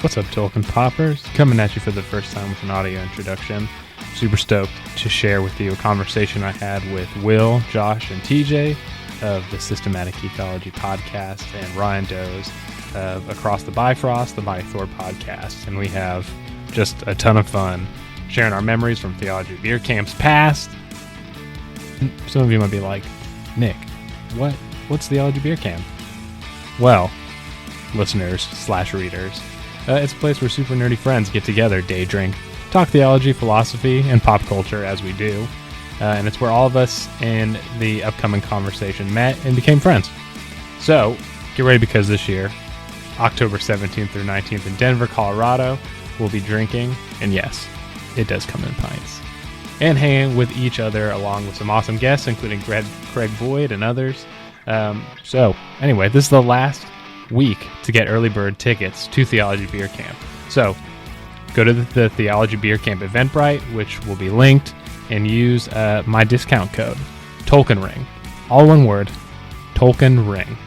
What's up, Tolkien Poppers? Coming at you for the first time with an audio introduction. Super stoked to share with you a conversation I had with Will, Josh, and TJ of the Systematic Theology podcast and Ryan Does of Across the Bifrost, the Mighty Thor podcast. And we have just a ton of fun sharing our memories from Theology Beer Camp's past. Some of you might be like, Nick, what's Theology Beer Camp? Well, listeners/readers, it's a place where super nerdy friends get together, day drink, talk theology, philosophy, and pop culture as we do. And it's where all of us in the upcoming conversation met and became friends. So, get ready because this year, October 17th through 19th in Denver, Colorado, we'll be drinking, and yes, it does come in pints, and hanging with each other along with some awesome guests, including Craig Boyd and others. So, anyway, this is the last week to get early bird tickets to Theology Beer Camp. So, go to the Theology Beer Camp Eventbrite, which will be linked, and use my discount code, Tolkien Ring. All one word, Tolkien Ring,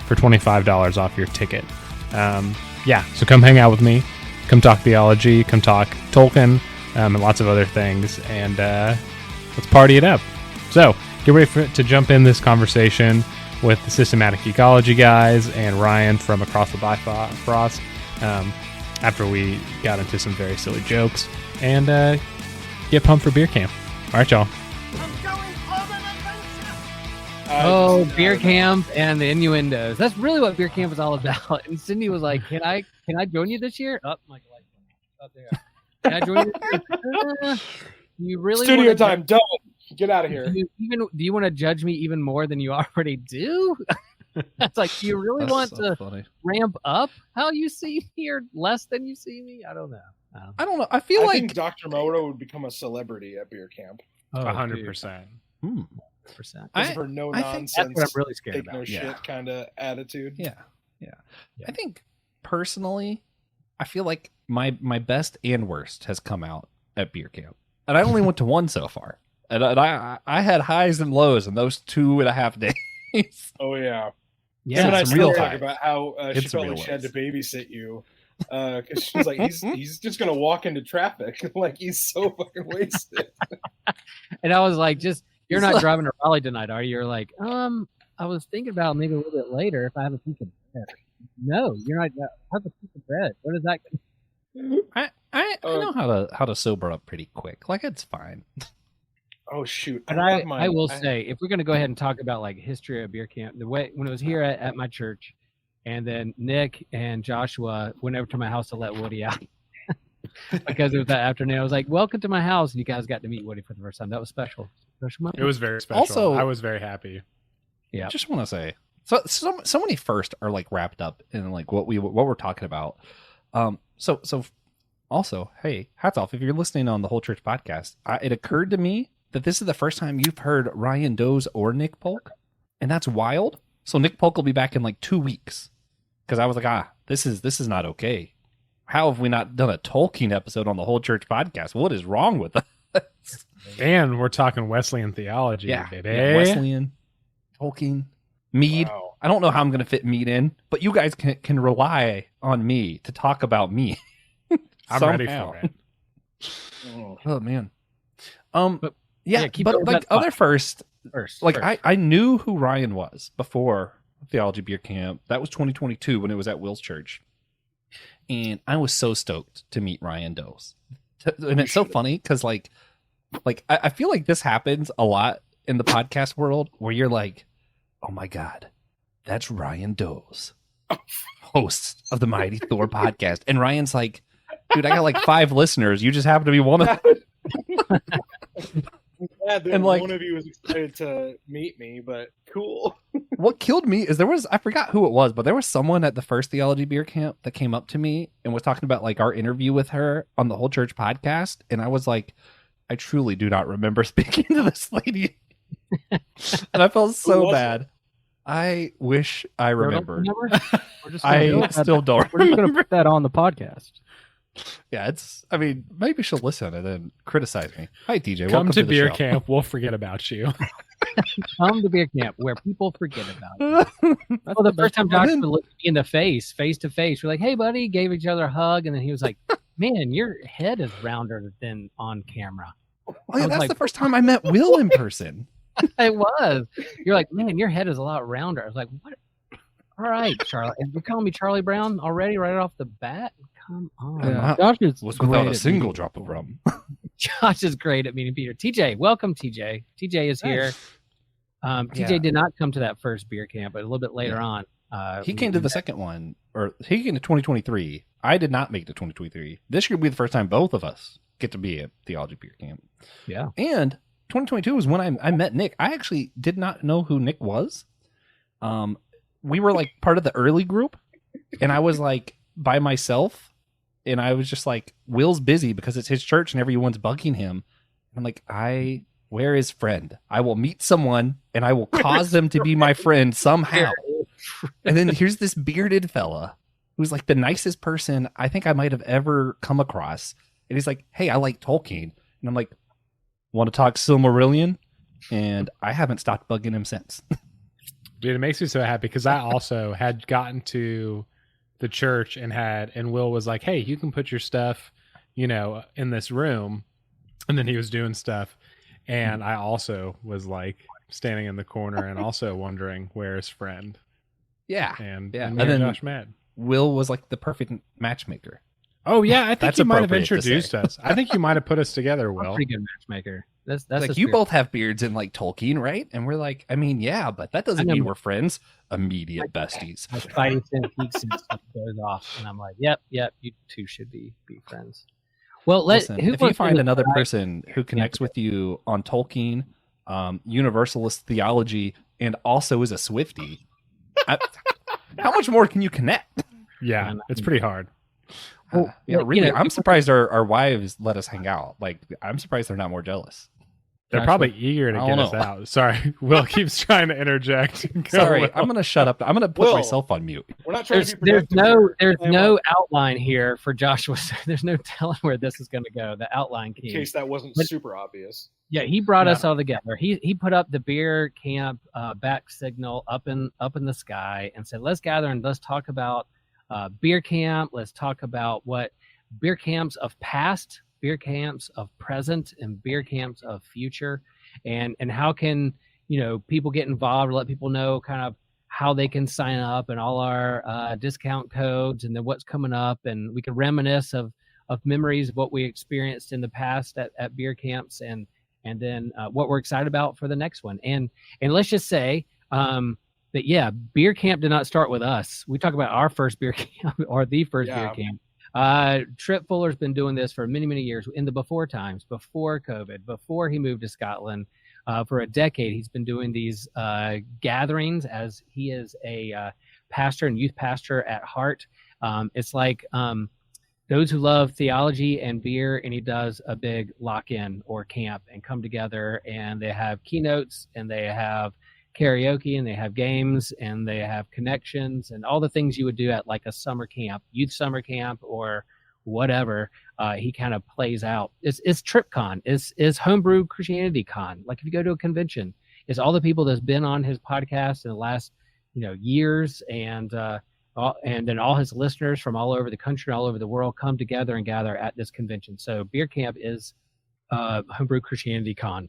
for $25 off your ticket. So come hang out with me. Come talk theology, come talk Tolkien, and lots of other things, and let's party it up. So, get ready to jump in this conversation with the Systematic Ecology guys and Ryan from Across the Bifrost after we got into some very silly jokes, and get pumped for beer camp. All right, y'all. Beer camp and the innuendos. That's really what beer camp is all about. And Cindy was like, "Can I join you this year?" Oh, my God. Oh, there you go. Can I join you? You really studio time? Don't get out of here. Do you want to judge me even more than you already do? It's like, do you really want to ramp up how you see me or less than you see me? I don't know. I think Dr. Moto would become a celebrity at beer camp. 100%. For no nonsense. That's what I'm really scared take about. No shit kind of attitude. Yeah. I think personally, I feel like my best and worst has come out at beer camp, and I only went to one so far, and I had highs and lows in those 2.5 days. Oh yeah. Yeah, and I some real talk high. about how she felt like she had to babysit you. Because she was like, he's just gonna walk into traffic. Like, he's so fucking wasted. And I was like, you're not driving to Raleigh tonight, are you? You're like, I was thinking about maybe a little bit later if I have a piece of bread. No, you're not. Have a piece of bread. What is that? I know how to sober up pretty quick. Like, it's fine. Oh shoot! But I will say, if we're gonna go ahead and talk about like history of beer camp, the way when it was here at my church, and then Nick and Joshua went over to my house to let Woody out because it was that afternoon. I was like, "Welcome to my house," and you guys got to meet Woody for the first time. That was special. It was very special. Also, I was very happy. Yeah, I just want to say, so many first are like wrapped up in like what we're talking about. So also, hey, hats off if you're listening on the Whole Church podcast. It occurred to me that this is the first time you've heard Ryan Does or Nick Polk, and that's wild. So Nick Polk will be back in like 2 weeks, because I was like, this is not okay. How have we not done a Tolkien episode on the Whole Church podcast? What is wrong with us? And we're talking Wesleyan theology, baby. Yeah, Wesleyan, Tolkien, Mead. Wow. I don't know how I'm going to fit Mead in, but you guys can rely on me to talk about me. I'm ready for it. Oh man. But like other first, like first. I knew who Ryan was before Theology Beer Camp. That was 2022 when it was at Will's church, and I was so stoked to meet Ryan Does. And it's so funny because like I feel like this happens a lot in the podcast world where you're like, oh my God, that's Ryan Does, host of the Mighty Thor podcast. And Ryan's like, dude, I got like 5 listeners. You just happen to be one of them. I'm glad that one of you was excited to meet me, but cool. What killed me is I forgot who it was, but there was someone at the first Theology Beer Camp that came up to me and was talking about like our interview with her on the Whole Church podcast. And I was like, I truly do not remember speaking to this lady. And I felt so bad. I wish I remembered. I still don't We're just going to put that on the podcast. Yeah, maybe she'll listen and then criticize me. Hi, DJ. Come welcome to the beer show. camp. We'll forget about you. Come to beer camp where people forget about you. Well, the first time Joshua looked me in the face to face, we're like, "Hey, buddy," gave each other a hug, and then he was like, "Man, your head is rounder than on camera." Oh yeah, that's like, the first time I met Will in person. It was. You're like, "Man, your head is a lot rounder." I was like, "What?" All right, Charlie. And you're calling me Charlie Brown already, right off the bat? Come on. Yeah. Josh is was without a single drop of rum. Josh is great at meeting Peter. TJ, welcome, TJ. TJ is here. TJ did not come to that first beer camp, but a little bit later on. He came to the second one, or he came to 2023. I did not make it to 2023. This year will be the first time both of us get to be at Theology Beer Camp. Yeah. And 2022 was when I met Nick. I actually did not know who Nick was. We were like part of the early group, and I was like by myself, and I was just like, Will's busy because it's his church and everyone's bugging him. And I'm like, where is friend? I will meet someone and I will cause them to be my friend somehow. And then here's this bearded fella who's like the nicest person I think I might have ever come across. And he's like, hey, I like Tolkien. And I'm like, want to talk Silmarillion? And I haven't stopped bugging him since. Dude, it makes me so happy because I also had gotten to the church and Will was like, hey, you can put your stuff, in this room. And then he was doing stuff. And I also was like standing in the corner and also wondering where's friend. Yeah. And then Josh met. Will was like the perfect matchmaker. Oh yeah, I think That's you might have appropriate to introduced us. I think you might have put us together, I'm a Will. pretty good matchmaker. That's like you both have beards in like Tolkien, right? And we're like, I mean, yeah, but that doesn't mean we're friends. Immediate besties. My spidey sense geeks and stuff goes off, and I'm like, yep, you two should be friends. Well, listen, if you find another person who connects with you on Tolkien, Universalist theology, and also is a Swiftie, how much more can you connect? Yeah, it's pretty hard. Really, I'm surprised our wives let us hang out. Like, I'm surprised they're not more jealous. They're probably eager to get us out. Sorry, Will keeps trying to interject. Sorry, Will. I'm going to shut up. I'm going to put myself on mute. We're not trying there's no outline here for Joshua. There's no telling where this is going to go. The outline key. In case that wasn't super obvious. Yeah, he brought us all together. He put up the beer camp back signal up in the sky and said, let's gather and let's talk about beer camp. Let's talk about what beer camps of past, beer camps of present, and beer camps of future, and how can people get involved, let people know kind of how they can sign up and all our discount codes, and then what's coming up, and we can reminisce of memories of what we experienced in the past at beer camps, and then what we're excited about for the next one. And let's just say that, yeah, beer camp did not start with us. We talk about our first beer camp or the first beer camp. Trip Fuller's been doing this for many, many years in the before times, before COVID, before he moved to Scotland. For a decade, he's been doing these gatherings, as he is a pastor and youth pastor at heart. It's like those who love theology and beer, and he does a big lock-in or camp and come together, and they have keynotes, and they have karaoke, and they have games, and they have connections, and all the things you would do at like a summer camp, youth summer camp, or whatever. He kind of plays out. It's TripCon. It's Homebrew Christianity Con. Like if you go to a convention, it's all the people that's been on his podcast in the last years, and then all his listeners from all over the country, all over the world, come together and gather at this convention. So Beer Camp is Homebrew Christianity Con.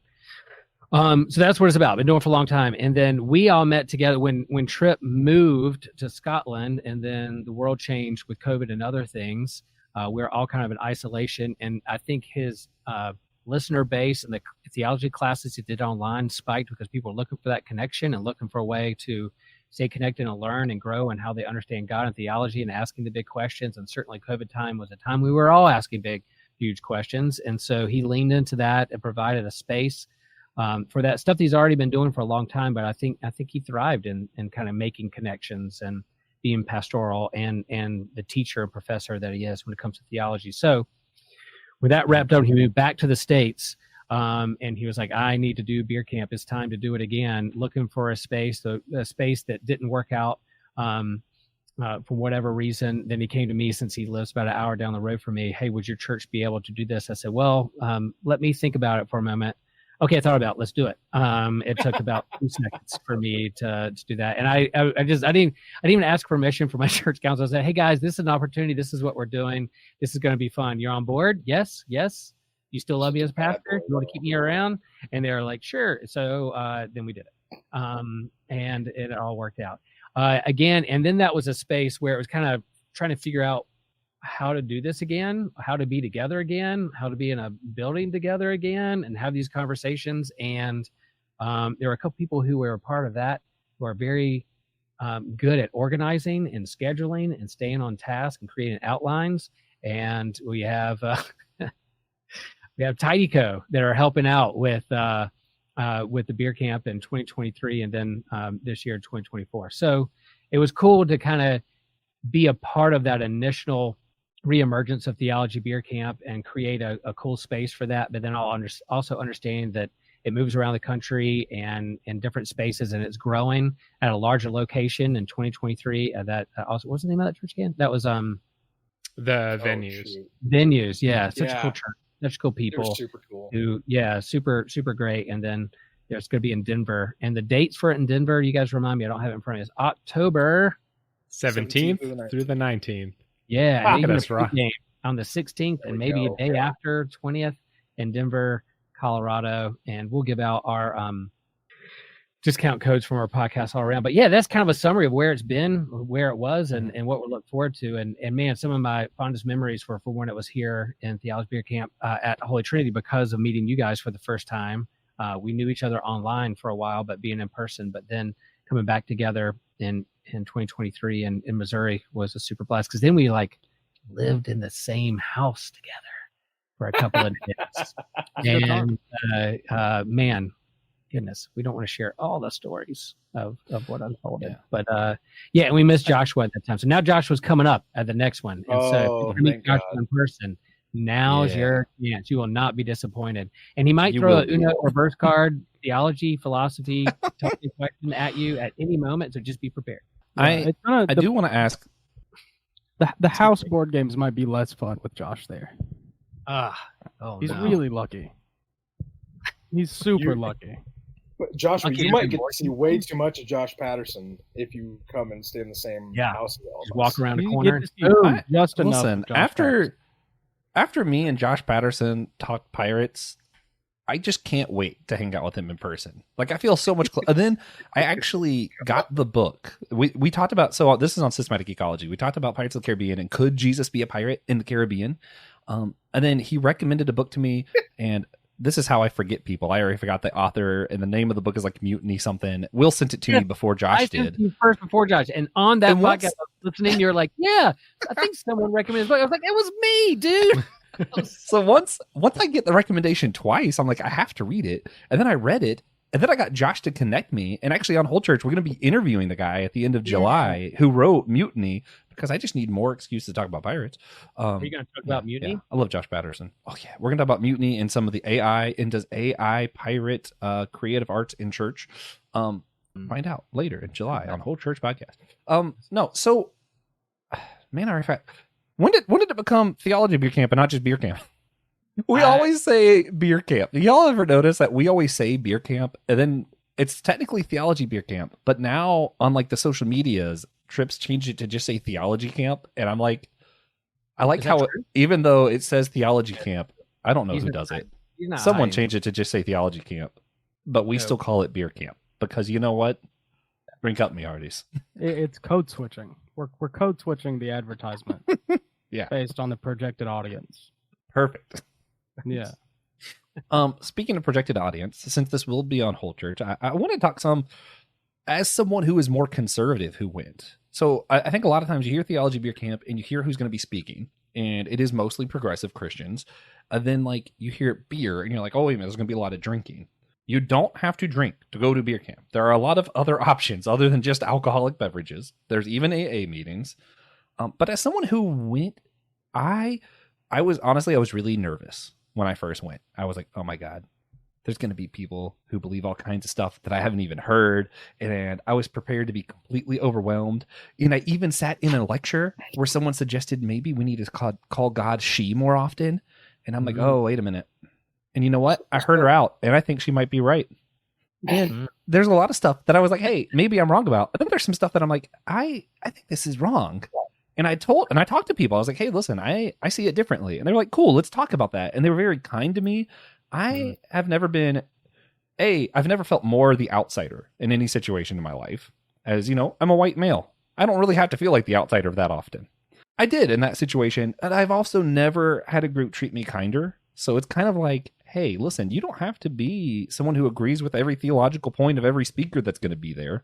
So that's what it's about. Been doing it for a long time. And then we all met together when Trip moved to Scotland, and then the world changed with COVID and other things. We're all kind of in isolation. And I think his listener base and the theology classes he did online spiked because people were looking for that connection and looking for a way to stay connected and learn and grow and how they understand God and theology and asking the big questions. And certainly COVID time was a time we were all asking big, huge questions. And so he leaned into that and provided a space for that stuff that he's already been doing for a long time. But I think he thrived in kind of making connections and being pastoral and the teacher and professor that he is when it comes to theology. So with that wrapped up, he moved back to the States, and he was like, I need to do beer camp. It's time to do it again. Looking for a space that didn't work out for whatever reason. Then he came to me, since he lives about an hour down the road from me. Hey, would your church be able to do this? I said, well, let me think about it for a moment. okay, I thought about it. Let's do it. It took about 2 seconds for me to do that. And I didn't even ask permission from my church council. I said, hey guys, this is an opportunity. This is what we're doing. This is going to be fun. You're on board? Yes. You still love me as pastor? You want to keep me around? And they were like, sure. So then we did it. And it all worked out. Again, and then that was a space where it was kind of trying to figure out how to do this again, how to be together again, how to be in a building together again, and have these conversations. And there were a couple people who were a part of that who are very good at organizing and scheduling and staying on task and creating outlines. And we have Tidyco that are helping out with the beer camp in 2023 and then this year in 2024. So it was cool to kind of be a part of that initial reemergence of Theology Beer Camp and create a cool space for that. But then also understanding that it moves around the country and in different spaces, and it's growing at a larger location in 2023. That also, what's the name of that church again? That was the venues. Venues, yeah, such a cool church, such cool people. They're super cool. Super great. And then it's going to be in Denver, and the dates for it in Denver, you guys remind me, I don't have it in front of me. It's October 17th through the 19th. Yeah, even a game on the 16th and maybe a day after 20th in Denver, Colorado, and we'll give out our discount codes from our podcast all around. But yeah, that's kind of a summary of where it's been, where it was, and what we look forward to. And man, some of my fondest memories were for when it was here in Theology Beer Camp at Holy Trinity because of meeting you guys for the first time. We knew each other online for a while, but being in person, but then coming back together in 2023 in Missouri was a super blast because then we lived in the same house together for a couple of days. And man, goodness, we don't want to share all the stories of what unfolded. Yeah. But and we missed Joshua at that time. So now Joshua's coming up at the next one. And so if you meet Joshua in person, now's your chance. You will not be disappointed. And he might throw a Uno reverse card, theology, philosophy, question at you at any moment. So just be prepared. I do want to ask. The house board games might be less fun with Josh there. He's really lucky. He's super lucky. Josh, you might get to see way too much of Josh Patterson if you come and stay in the same house. Just walk around the corner. Just enough. Listen, after me and Josh Patterson talked Pirates, I just can't wait to hang out with him in person. I feel so much closer. And then I actually got the book. We talked about, so this is on Systematic Ecology. We talked about Pirates of the Caribbean and could Jesus be a pirate in the Caribbean? And then he recommended a book to me, and this is how I forget people. I already forgot the author, and the name of the book is Mutiny something. Will sent it to me before Josh did. Sent you first before Josh, and on that podcast, listening, you're like, yeah, I think someone recommended this book. I was like, it was me, dude. So once I get the recommendation twice, I'm like, I have to read it. And then I read it. And then I got Josh to connect me. And actually on Whole Church, we're going to be interviewing the guy at the end of July who wrote Mutiny because I just need more excuse to talk about pirates. Are you going to talk about Mutiny? Yeah. I love Josh Patterson. Oh, yeah. We're going to talk about Mutiny and some of the AI. And does AI pirate creative arts in church? Find out later in July on Whole Church podcast. No. So, man, when did it become Theology Beer Camp and not just Beer Camp? We always say Beer Camp. Y'all ever notice that we always say Beer Camp and then it's technically Theology Beer Camp, but now on the social medias, Trips changed it to just say Theology Camp, and I'm like, I like how even though it says Theology Camp, I don't know who does it. Someone changed it to just say Theology Camp, but we still call it Beer Camp because you know what? Drink up, me artists. It's code switching. We're code switching the advertisement. Based on the projected audience. Perfect. Yeah. Speaking of projected audience, since this will be on Whole Church, I want to talk as someone who is more conservative who went. So I think a lot of times you hear Theology Beer Camp and you hear who's going to be speaking, and it is mostly progressive Christians. And then you hear beer and you're like, oh, wait a minute, there's going to be a lot of drinking. You don't have to drink to go to beer camp. There are a lot of other options other than just alcoholic beverages. There's even AA meetings. But as someone who went, I was really nervous when I first went. I was like, oh my God, there's going to be people who believe all kinds of stuff that I haven't even heard. And I was prepared to be completely overwhelmed. And I even sat in a lecture where someone suggested maybe we need to call God she more often. And I'm like, oh, wait a minute. And you know what? I heard her out, and I think she might be right. And there's a lot of stuff that I was like, hey, maybe I'm wrong about. But then there's some stuff that I'm like, I think this is wrong. And I talked to people. I was like, hey, listen, I see it differently. And they're like, cool, let's talk about that. And they were very kind to me. I have never been, I've never felt more the outsider in any situation in my life. As you know, I'm a white male. I don't really have to feel like the outsider that often. I did in that situation. And I've also never had a group treat me kinder. So it's kind of like, hey, listen, you don't have to be someone who agrees with every theological point of every speaker that's going to be there.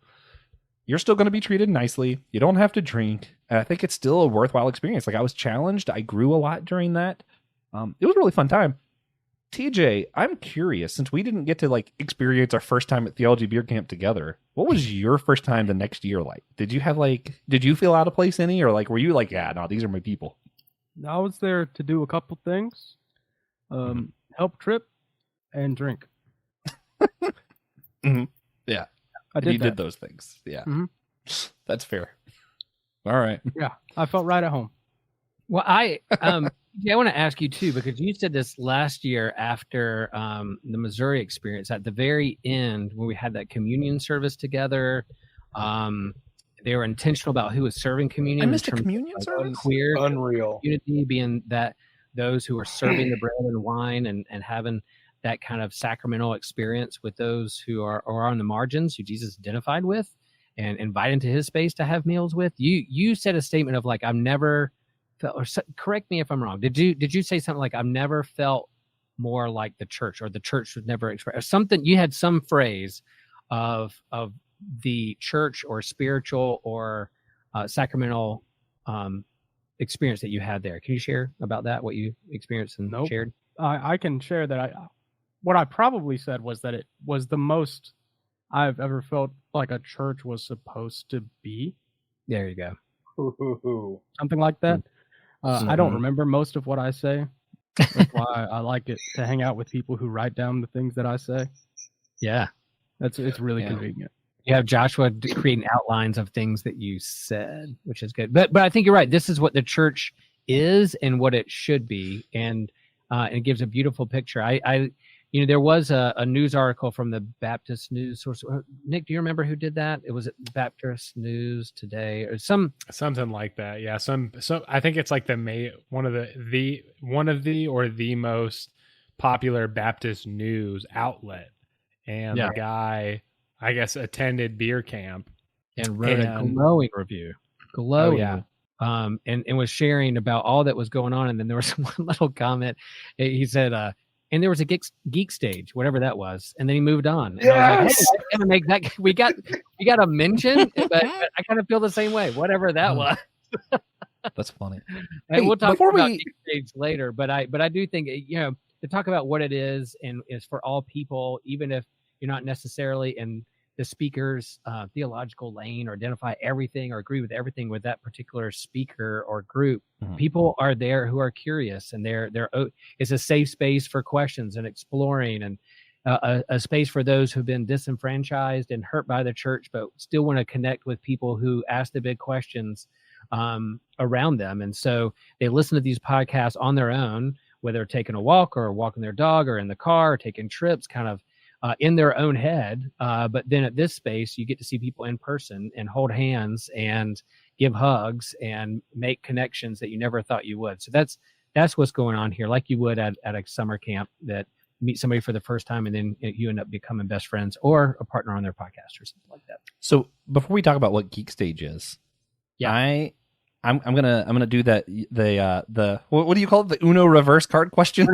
You're still going to be treated nicely. You don't have to drink. And I think it's still a worthwhile experience. Like, I was challenged. I grew a lot during that. It was a really fun time. TJ, I'm curious, since we didn't get to like experience our first time at Theology Beer Camp together, what was your first time the next year like? Did you feel out of place any, or like, were you like, yeah, no, these are my people? I was there to do a couple things. Help trip and drink. Yeah. You did those things. Yeah. That's fair. All right. Yeah. I felt right at home. Well, I want to ask you too, because you said this last year after the Missouri experience, at the very end when we had that communion service together, they were intentional about who was serving communion. I missed a communion service? Queer Unreal. Community being that those who are serving the bread and wine and having that kind of sacramental experience with those who are on the margins, who Jesus identified with and invited into his space to have meals with. You said a statement of like, I've never felt, or correct me if I'm wrong. Did you say something like, I've never felt more like the church, or the church was never expressed, or something? You had some phrase of the church or spiritual or sacramental experience that you had there. Can you share about that, what you experienced and shared? I can share that. What I probably said was that it was the most I've ever felt like a church was supposed to be. There you go. Something like that. I don't remember most of what I say. That's why I like it to hang out with people who write down the things that I say. Yeah. It's really convenient. You have Joshua creating outlines of things that you said, which is good. But I think you're right. This is what the church is and what it should be. And it gives a beautiful picture. There was a news article from the Baptist News source. Nick, do you remember who did that? It was Baptist News Today or something like that. Yeah. So I think it's like one of the most popular Baptist news outlet. And the guy, I guess, attended beer camp and wrote a glowing review. Glowing. Oh, yeah. And was sharing about all that was going on. And then there was one little comment. He said, and there was a geek stage, whatever that was, and then he moved on. And I was like, hey, I gotta make that. We got a mention, but I kind of feel the same way. Whatever that was. That's funny. And we'll talk about geek stage later, but I do think to talk about what it is and is for all people, even if you're not necessarily in the speaker's theological lane or identify everything or agree with everything with that particular speaker or group. People are there who are curious, and it's a safe space for questions and exploring, and a space for those who've been disenfranchised and hurt by the church, but still want to connect with people who ask the big questions around them. And so they listen to these podcasts on their own, whether taking a walk or walking their dog or in the car or taking trips, kind of in their own head. But then at this space, you get to see people in person and hold hands and give hugs and make connections that you never thought you would. So that's what's going on here, like you would at a summer camp, that meet somebody for the first time and then you end up becoming best friends or a partner on their podcast or something like that. So before we talk about what Geek Stage is, I'm gonna do that. The what do you call it? The Uno reverse card question.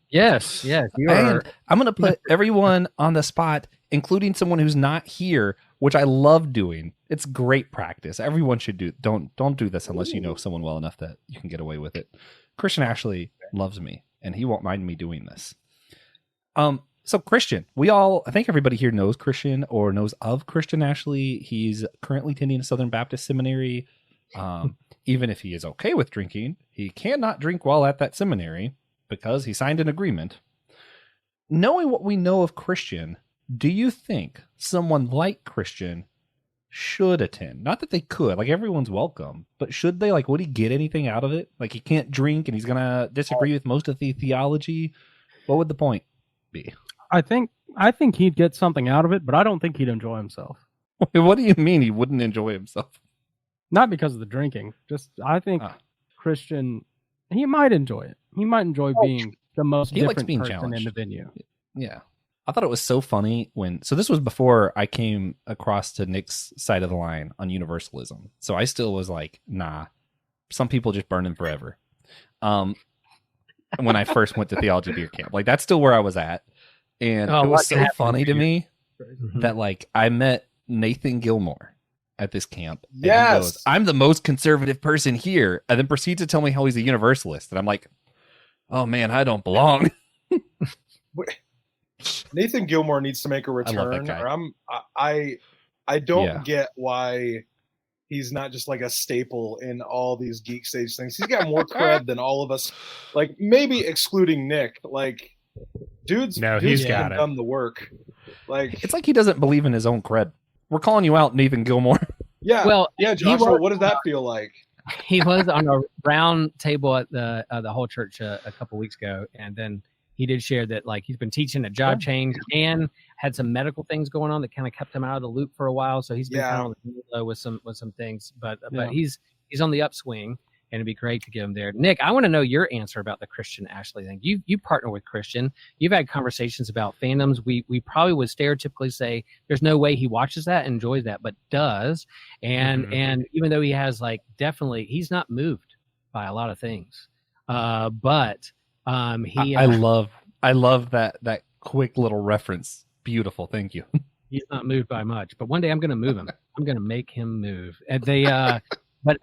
Yes, you are. I'm gonna put everyone on the spot, including someone who's not here, which I love doing. It's great practice. Everyone should do. Don't do this unless you know someone well enough that you can get away with it. Christian Ashley loves me, and he won't mind me doing this. So Christian, I think everybody here knows Christian or knows of Christian Ashley. He's currently attending a Southern Baptist seminary. Even if he is okay with drinking, he cannot drink while at that seminary because he signed an agreement. Knowing what we know of Christian, do you think someone like Christian should attend? Not that they could, like everyone's welcome, but should they? Like, would he get anything out of it? Like, he can't drink and he's going to disagree with most of the theology. What would the point? be? I think he'd get something out of it, but I don't think he'd enjoy himself. What do you mean he wouldn't enjoy himself? Not because of the drinking. Just I think Christian, he might enjoy it. He might enjoy being the most different person challenged in the venue. Yeah. I thought it was so funny so this was before I came across to Nick's side of the line on universalism. So I still was like, nah, some people just burn them forever. When I first went to Theology Beer Camp, like that's still where I was at. And it was so funny to me that like I met Nathan Gilmore at this camp. And he goes, I'm the most conservative person here. And then proceeds to tell me how he's a universalist. And I'm like, oh man, I don't belong. Nathan Gilmore needs to make a return. I love that guy. I don't get why he's not just like a staple in all these geek stage things. He's got more cred than all of us. Like maybe excluding Nick. Like dude's he's got done the work. Like it's like he doesn't believe in his own cred. We're calling you out, Nathan Gilmore. Yeah. Well, yeah, Joshua, what does that feel like? He was on a round table at the whole church a couple weeks ago, and then he did share that like he's been teaching a job change and had some medical things going on that kind of kept him out of the loop for a while. So he's been kind of on the low with some things, but he's on the upswing, and it'd be great to get him there. Nick, I want to know your answer about the Christian Ashley thing. You partner with Christian. You've had conversations about fandoms. We probably would stereotypically say there's no way he watches that, enjoys that, but does. And and even though he has like definitely he's not moved by a lot of things, but. I love that quick little reference. Beautiful, thank you. He's not moved by much, but one day I'm going to move him. I'm going to make him move. And they, but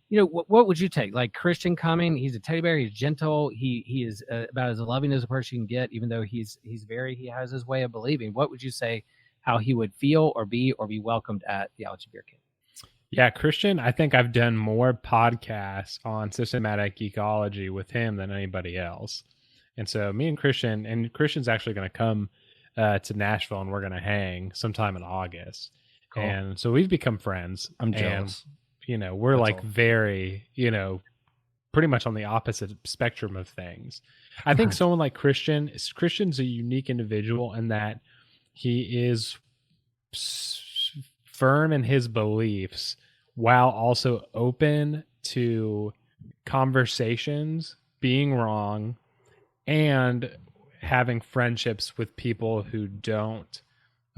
what would you take? Like Christian coming, he's a teddy bear. He's gentle. He is about as loving as a person can get. Even though he has his way of believing. What would you say? How he would feel or be welcomed at Theology Beer Camp? Yeah, Christian, I think I've done more podcasts on systematic geekology with him than anybody else. And so me and Christian's actually going to come to Nashville, and we're going to hang sometime in August. Cool. And so we've become friends. I'm jealous. And, we're very, pretty much on the opposite spectrum of things. I think someone like Christian's a unique individual in that he is firm in his beliefs while also open to conversations, being wrong, and having friendships with people who don't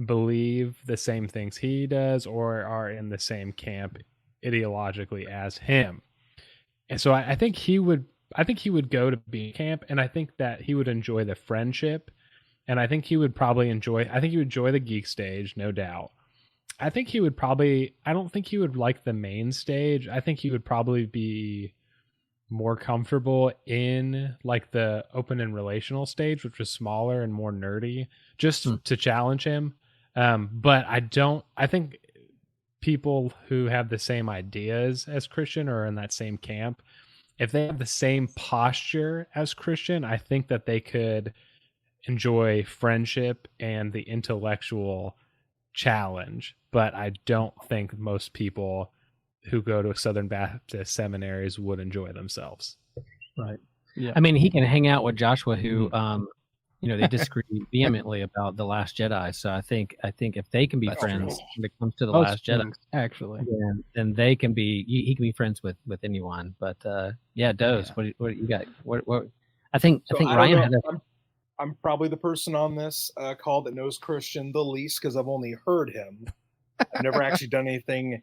believe the same things he does or are in the same camp ideologically as him. And so I think he would go to beer camp, and I think that he would enjoy the friendship, and I think he would enjoy the geek stage, no doubt. I think he would I don't think he would like the main stage. I think he would probably be more comfortable in like the open and relational stage, which was smaller and more nerdy, just to challenge him. But I think people who have the same ideas as Christian or in that same camp, if they have the same posture as Christian, I think that they could enjoy friendship and the intellectual challenge. But I don't think most people who go to Southern Baptist seminaries would enjoy themselves. Right. Yeah. I mean, he can hang out with Joshua, who, they disagree vehemently about The Last Jedi. So I think if they can be friends when it comes to The Last Jedi, actually, then they can be. He can be friends with anyone. But Doze, what you got? What? I think Ryan had I'm probably the person on this call that knows Christian the least because I've only heard him. I've never actually done anything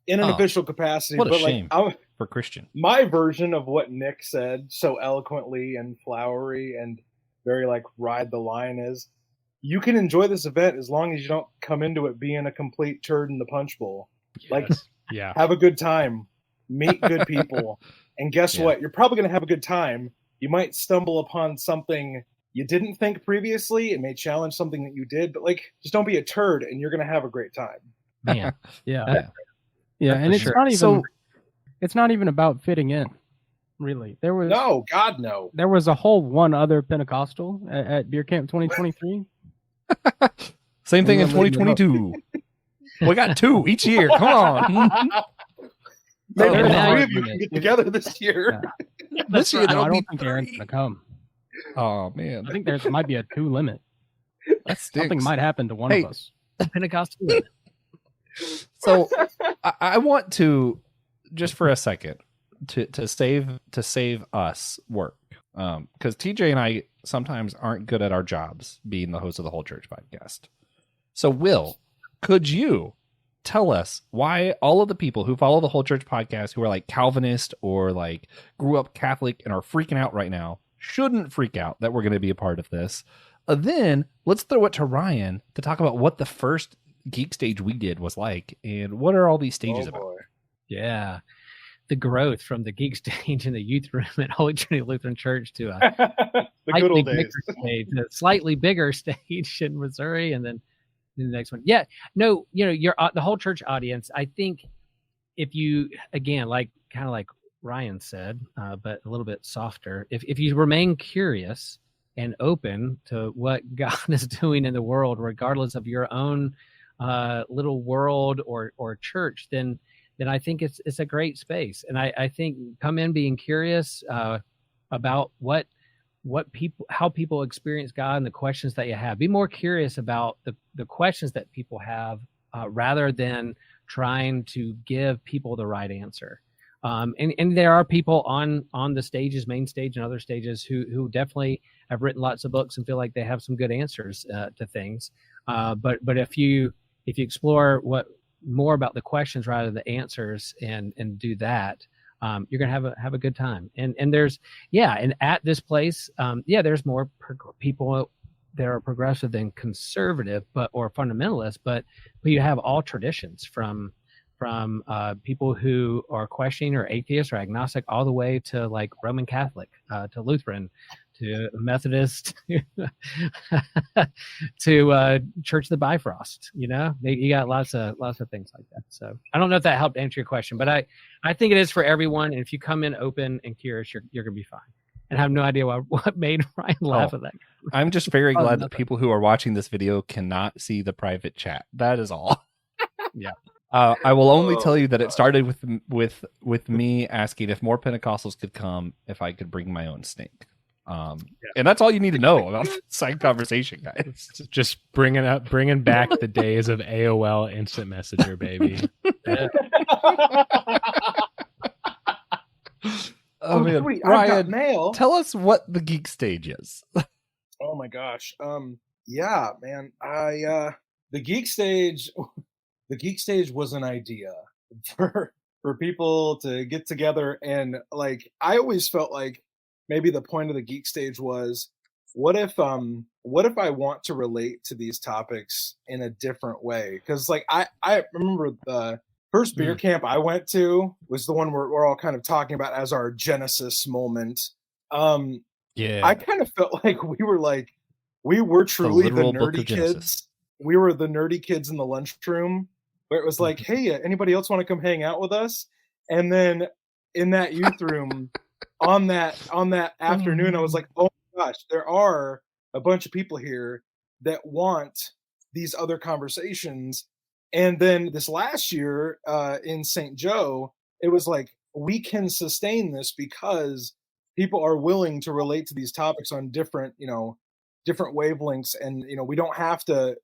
in an official capacity. What a shame for Christian. My version of what Nick said so eloquently and flowery and very like ride the line is, you can enjoy this event as long as you don't come into it being a complete turd in the punch bowl. Yes. Like, yeah, have a good time, meet good people, and guess what? You're probably going to have a good time. You might stumble upon something you didn't think previously. It may challenge something that you did, but like, just don't be a turd, and you're going to have a great time. Man, yeah, and it's not even about fitting in. Really, there was no. There was a whole one other Pentecostal at Beer Camp 2023. Same thing in 2022. We got 2 each year. Come on. Maybe 3 of you can get together this year. Yeah. This year, I don't think Aaron's gonna come. Oh man, I think there might be a 2 limit. that stinks. Something might happen to one Hey. of us. Pentecostal limit. So I want to just for a second to save us work, because TJ and I sometimes aren't good at our jobs being the host of the Whole Church podcast. So Will, could you tell us why all of the people who follow the Whole Church podcast who are like Calvinist or like grew up Catholic and are freaking out right now shouldn't freak out that we're going to be a part of this? Then let's throw it to Ryan to talk about what the first Geek Stage we did was like and what are all these stages about. Yeah. The growth from the Geek Stage in the youth room at Holy Trinity Lutheran Church to a The good old days. stage, a slightly bigger stage in Missouri, and then the next one. Yeah, no, you're the whole church audience. I think if you, again, kind of like Ryan said, but a little bit softer, if you remain curious and open to what God is doing in the world, regardless of your own little world or church, then I think it's a great space. And I think come in being curious about how people experience God and the questions that you have. Be more curious about the questions that people have rather than trying to give people the right answer. And there are people on the stages, main stage and other stages, who definitely have written lots of books and feel like they have some good answers to things. But if you explore more about the questions rather than the answers and do that, you're gonna have a good time. And there's and at this place, there's more people that are progressive than conservative, or fundamentalist, but you have all traditions from people who are questioning or atheist or agnostic, all the way to like Roman Catholic, to Lutheran, to Methodist, to Church of the Bifrost. You got lots of things like that. So I don't know if that helped answer your question, but I think it is for everyone. And if you come in open and curious, you're gonna be fine. And I have no idea what made Ryan laugh at that. I'm just very glad that people who are watching this video cannot see the private chat. That is all. Yeah. I will only tell you that it started with me asking if more Pentecostals could come, if I could bring my own snake. And that's all you need to know about the side conversation, guys. Just bringing back the days of AOL Instant Messenger, baby. Man. Sweet, Ryan, I've got mail. tell us what the Geek Stage is. Oh my gosh. Yeah, man. The Geek Stage was an idea for people to get together, and like I always felt like maybe the point of the Geek Stage was, what if I want to relate to these topics in a different way? Because like I remember the first beer camp I went to was the one we're all kind of talking about as our Genesis moment. I kind of felt like we were truly the nerdy kids. We were the nerdy kids in the lunchroom, where it was like, hey, anybody else want to come hang out with us? And then in that youth room on that afternoon, I was like, oh my gosh, there are a bunch of people here that want these other conversations. And then this last year in St. Joe, it was like, we can sustain this because people are willing to relate to these topics on different wavelengths. And, we don't have to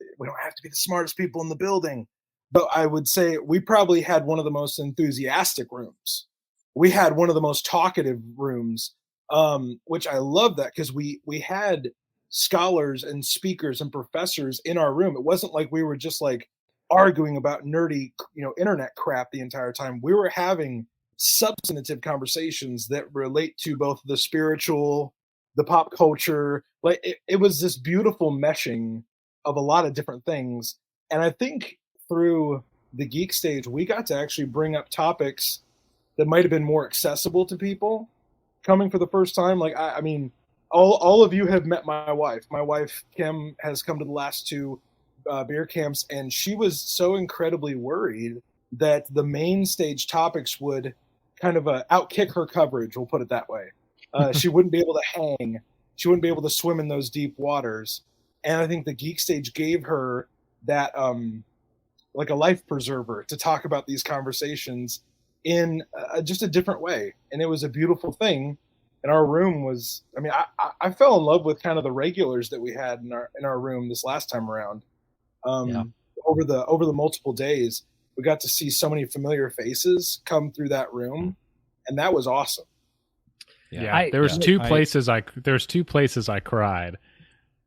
be the smartest people in the building. But I would say we probably had one of the most enthusiastic rooms. We had one of the most talkative rooms, which I love that, because we had scholars and speakers and professors in our room. It wasn't like we were just like arguing about nerdy, internet crap the entire time. We were having substantive conversations that relate to both the spiritual, the pop culture. Like it was this beautiful meshing of a lot of different things. And I think through the Geek Stage, we got to actually bring up topics that might have been more accessible to people coming for the first time. Like, I mean, all of you have met my wife. My wife, Kim, has come to the last two beer camps, and she was so incredibly worried that the main stage topics would kind of outkick her coverage, we'll put it that way. She wouldn't be able to hang. She wouldn't be able to swim in those deep waters. And I think the Geek Stage gave her that, like a life preserver to talk about these conversations in just a different way. And it was a beautiful thing. And our room was, I mean, I fell in love with kind of the regulars that we had in our room this last time around. Over the multiple days, we got to see so many familiar faces come through that room, and that was awesome. Yeah, there was two places I cried.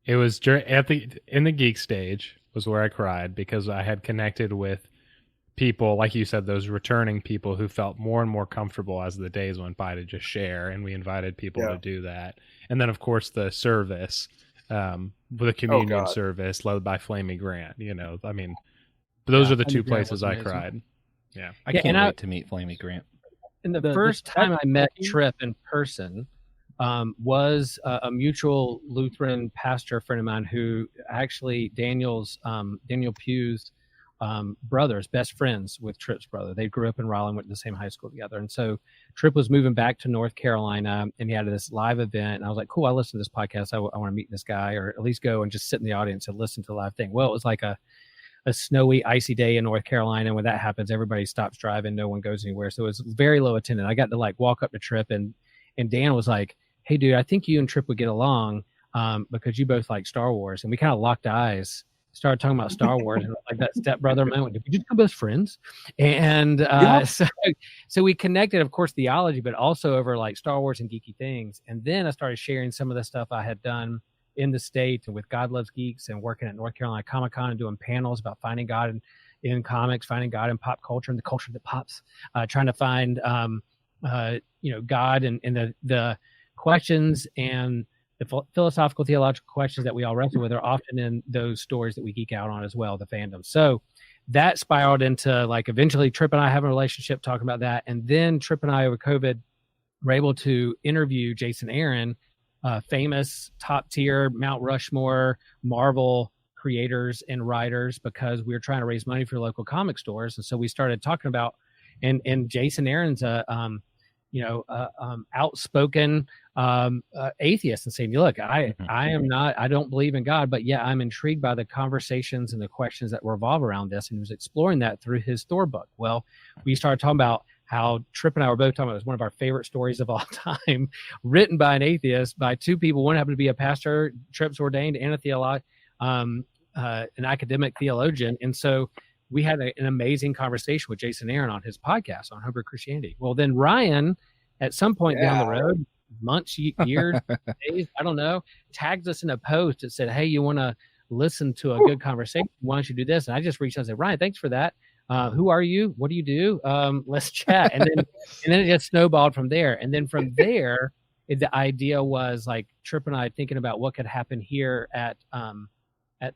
It was in the geek stage was where I cried because I had connected with people, like you said, those returning people who felt more and more comfortable as the days went by to just share, and we invited people to do that. And then, of course, the service, the communion service led by Flamey Grant. You know, I mean, those are the two places I cried. Yeah, I can't wait to meet Flamey Grant. And the first time I met Tripp in person was a mutual Lutheran pastor friend of mine who actually Daniel Pugh's brothers, best friends with Tripp's brother. They grew up in Raleigh, went to the same high school together. And so Tripp was moving back to North Carolina, and he had this live event. And I was like, cool, I listened to this podcast. I want to meet this guy, or at least go and just sit in the audience and listen to the live thing. Well, it was like a snowy, icy day in North Carolina. When that happens, everybody stops driving. No one goes anywhere. So it was very low attendance. I got to like walk up to Tripp, and Dan was like, hey, dude, I think you and Tripp would get along because you both like Star Wars. And we kind of locked eyes, started talking about Star Wars, and like that stepbrother moment. Did we just become best friends? And so we connected, of course, theology, but also over like Star Wars and geeky things. And then I started sharing some of the stuff I had done in the States and with God Loves Geeks and working at North Carolina Comic-Con and doing panels about finding God in comics, finding God in pop culture and the culture that pops, trying to find, God and the questions and the philosophical, theological questions that we all wrestle with are often in those stories that we geek out on as well, the fandom. So that spiraled into like eventually Tripp and I have a relationship talking about that. And then Tripp and I over COVID were able to interview Jason Aaron, famous top tier Mount Rushmore Marvel creators and writers, because we were trying to raise money for local comic stores. And so we started talking about, and Jason Aaron's outspoken atheist and saying, look, I don't believe in God, but yeah, I'm intrigued by the conversations and the questions that revolve around this. And he was exploring that through his Thor book. Well, we started talking about how Tripp and I were both talking about it was one of our favorite stories of all time, written by an atheist, by two people. One happened to be a pastor, Tripp's ordained, and an academic theologian. And so we had an amazing conversation with Jason Aaron on his podcast on Homebrew Christianity. Well, then Ryan, at some point down the road, months, years, days, I don't know, tagged us in a post that said, hey, you want to listen to a good conversation? Why don't you do this? And I just reached out and said, Ryan, thanks for that. Who are you? What do you do? Let's chat. And then it just snowballed from there. And then from there, the idea was like Tripp and I thinking about what could happen here at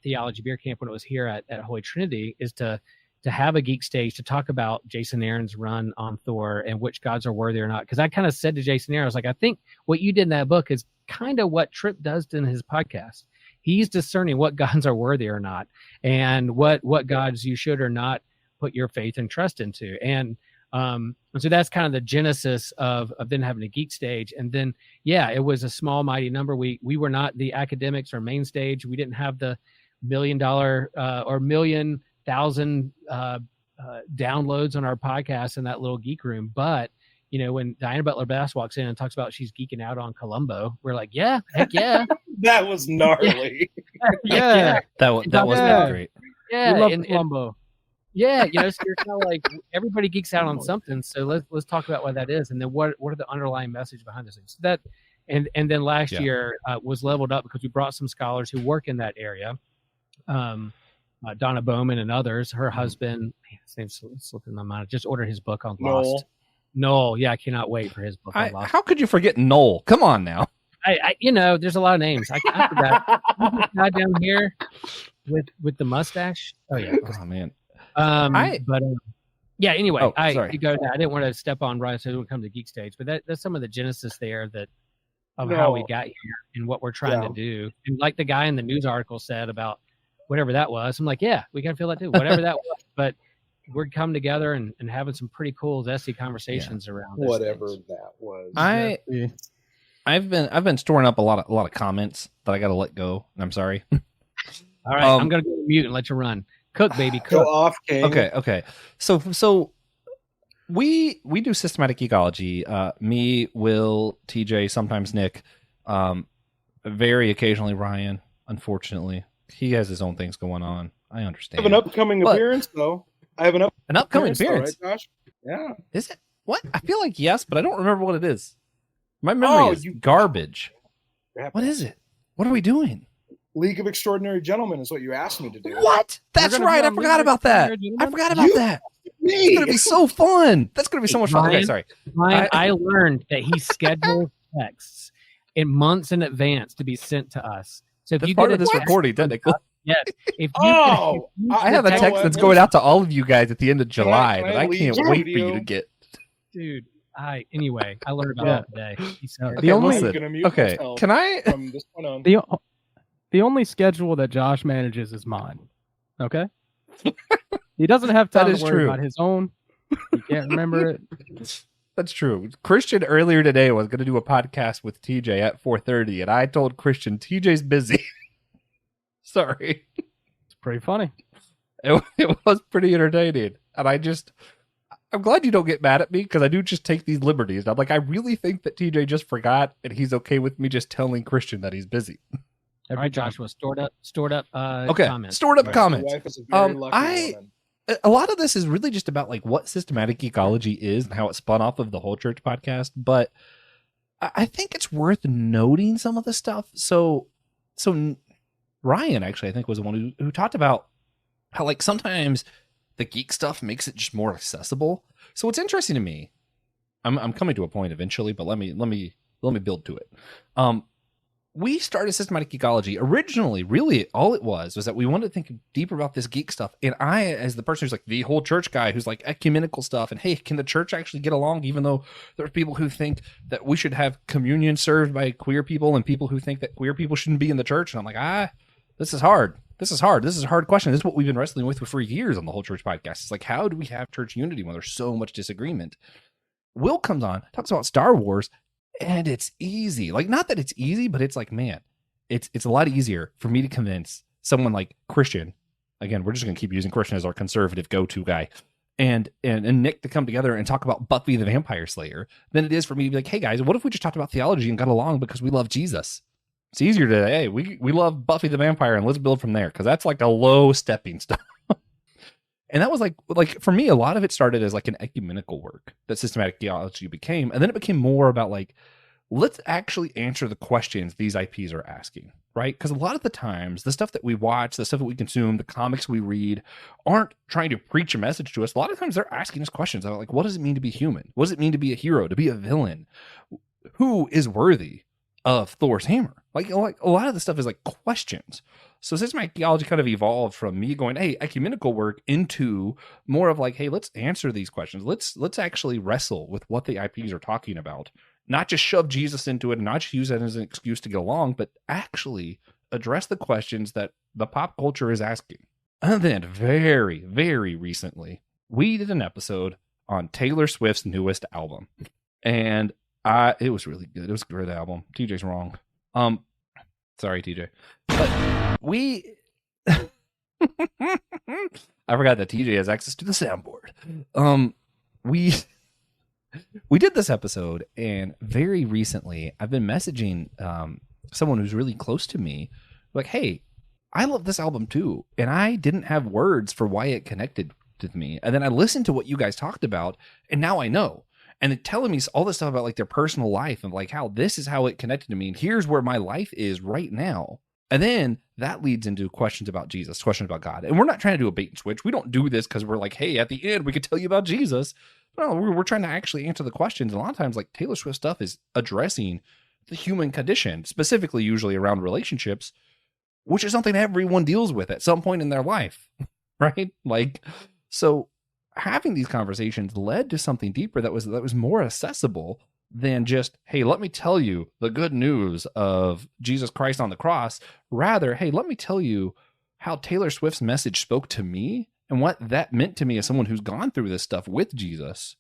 Theology Beer Camp when it was here at Holy Trinity is to have a geek stage to talk about Jason Aaron's run on Thor and which gods are worthy or not. Because I kind of said to Jason Aaron, I was like, I think what you did in that book is kind of what Tripp does in his podcast. He's discerning what gods are worthy or not, and what gods you should or not put your faith and trust into. And so that's kind of the genesis of then having a geek stage. And then, it was a small, mighty number. We were not the academics or main stage. We didn't have the $1 million or 1,000,000 downloads on our podcast in that little geek room. But, when Diana Butler Bass walks in and talks about she's geeking out on Columbo, we're like, yeah, heck yeah. That was gnarly. Yeah. That was great. Yeah. We love Columbo. So you're kind of like everybody geeks out on something. So let's talk about what that is, and then what are the underlying message behind this thing. So that, and then last year was leveled up because we brought some scholars who work in that area, Donna Bowman and others. Her husband, his name's slipping my mind. I just ordered his book on Lost. Noel, I cannot wait for his book on Lost. How could you forget Noel? Come on now. I there's a lot of names. I forgot. This guy down here with the mustache. Oh yeah. Oh man. Anyway, sorry. I didn't want to step on Ryan, so I didn't come to Geek Stage, but that's some of the genesis there of how we got here and what we're trying to do. And like the guy in the news article said about whatever that was, I'm like, yeah, we can feel that too, whatever that was. But we're coming together and having some pretty cool, zesty conversations around this whatever that was. I've been storing up a lot of comments that I got to let go. I'm sorry. All right, I'm gonna go mute and let you run. Cook, baby, cook. Go off, King. Okay. So we do systematic ecology. Me, Will, TJ, sometimes Nick, very occasionally Ryan. Unfortunately, he has his own things going on. I understand. I have an upcoming appearance, though. I have an upcoming appearance, though, right, Josh? Yeah. Is it? What? I feel like yes, but I don't remember what it is. My memory is garbage. What is it? What are we doing? League of Extraordinary Gentlemen is what you asked me to do. What? That's right. I forgot about that. It's going to be so fun. That's going to be so much fun. Okay, sorry. Ryan, I learned that he schedules texts in months in advance to be sent to us. So if that's you part of this recording, technically. Yes. I have a text that's going out to all of you guys at the end of July that I can't wait for you to get. Dude, anyway, I learned about that today. Okay, can I? From this point on. The only schedule that Josh manages is mine. Okay? He doesn't have time to worry about his own. He can't remember it. That's true. Christian earlier today was going to do a podcast with TJ at 4:30, and I told Christian, TJ's busy. Sorry. It's pretty funny. It was pretty entertaining. And I'm glad you don't get mad at me, because I do just take these liberties. I'm like, I really think that TJ just forgot, and he's okay with me just telling Christian that he's busy. All right, Joshua, stored up comments. Stored up comments. A lot of this is really just about like what systematic ecology is and how it spun off of the Whole Church podcast, but I think it's worth noting some of the stuff. So Ryan actually, I think, was the one who talked about how like sometimes the geek stuff makes it just more accessible. So what's interesting to me, I'm coming to a point eventually, but let me build to it. We started systematic ecology originally. Really, all it was that we wanted to think deeper about this geek stuff. And I, as the person who's like the whole church guy, who's like ecumenical stuff, and hey, can the church actually get along? Even though there's people who think that we should have communion served by queer people, and people who think that queer people shouldn't be in the church. And I'm like, this is hard. This is a hard question. This is what we've been wrestling with for years on the Whole Church podcast. It's like, how do we have church unity when there's so much disagreement? Will comes on, talks about Star Wars. And it's easy. Like, not that it's easy, but it's like, man, it's a lot easier for me to convince someone like Christian. Again, we're just going to keep using Christian as our conservative go-to guy. And Nick to come together and talk about Buffy the Vampire Slayer than it is for me to be like, hey guys, what if we just talked about theology and got along because we love Jesus? It's easier to, hey, we love Buffy the Vampire and let's build from there, because that's like a low stepping stone. And that was like for me, a lot of it started as like an ecumenical work that systematic theology became. And then it became more about like, let's actually answer the questions these IPs are asking, right? Because a lot of the times, the stuff that we watch, the stuff that we consume, the comics we read aren't trying to preach a message to us. A lot of times they're asking us questions about like, what does it mean to be human? What does it mean to be a hero, to be a villain? Who is worthy of Thor's hammer? Like a lot of the stuff is like questions. So systematic theology kind of evolved from me going, hey, ecumenical work, into more of like, hey, let's answer these questions. Let's actually wrestle with what the IPs are talking about. Not just shove Jesus into it and not just use that as an excuse to get along, but actually address the questions that the pop culture is asking. And then very, very recently, we did an episode on Taylor Swift's newest album. And it was really good. It was a great album. TJ's wrong. Sorry, TJ. But I forgot that TJ has access to the soundboard. We did this episode, and very recently I've been messaging someone who's really close to me, like, hey, I love this album too, and I didn't have words for why it connected with me. And then I listened to what you guys talked about, and now I know. And then telling me all this stuff about like their personal life and like how this is how it connected to me, and here's where my life is right now. And then that leads into questions about Jesus, questions about God. And we're not trying to do a bait and switch. We don't do this because we're like, hey, at the end, we could tell you about Jesus. No, we're trying to actually answer the questions. And a lot of times, like Taylor Swift stuff is addressing the human condition, specifically usually around relationships, which is something everyone deals with at some point in their life, right? Like, so having these conversations led to something deeper that was more accessible than just, hey, let me tell you the good news of Jesus Christ on the cross. Rather, hey, let me tell you how Taylor Swift's message spoke to me and what that meant to me as someone who's gone through this stuff with Jesus.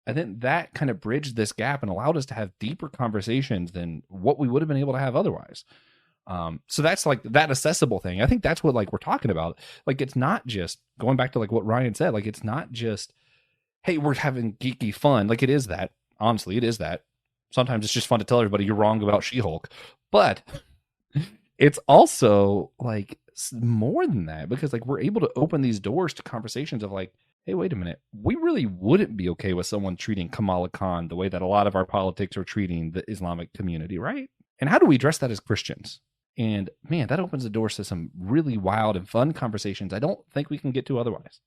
And then that kind of bridged this gap and allowed us to have deeper conversations than what we would have been able to have otherwise. So that's like that accessible thing. I think that's what like we're talking about. Like, it's not just going back to like what Ryan said, like, it's not just hey, we're having geeky fun. Like, it is that. Honestly, it is that. Sometimes it's just fun to tell everybody you're wrong about She-Hulk. But it's also like more than that, because like we're able to open these doors to conversations of like, hey, wait a minute, we really wouldn't be okay with someone treating Kamala Khan the way that a lot of our politics are treating the Islamic community, right? And how do we address that as Christians? And man, that opens the doors to some really wild and fun conversations I don't think we can get to otherwise.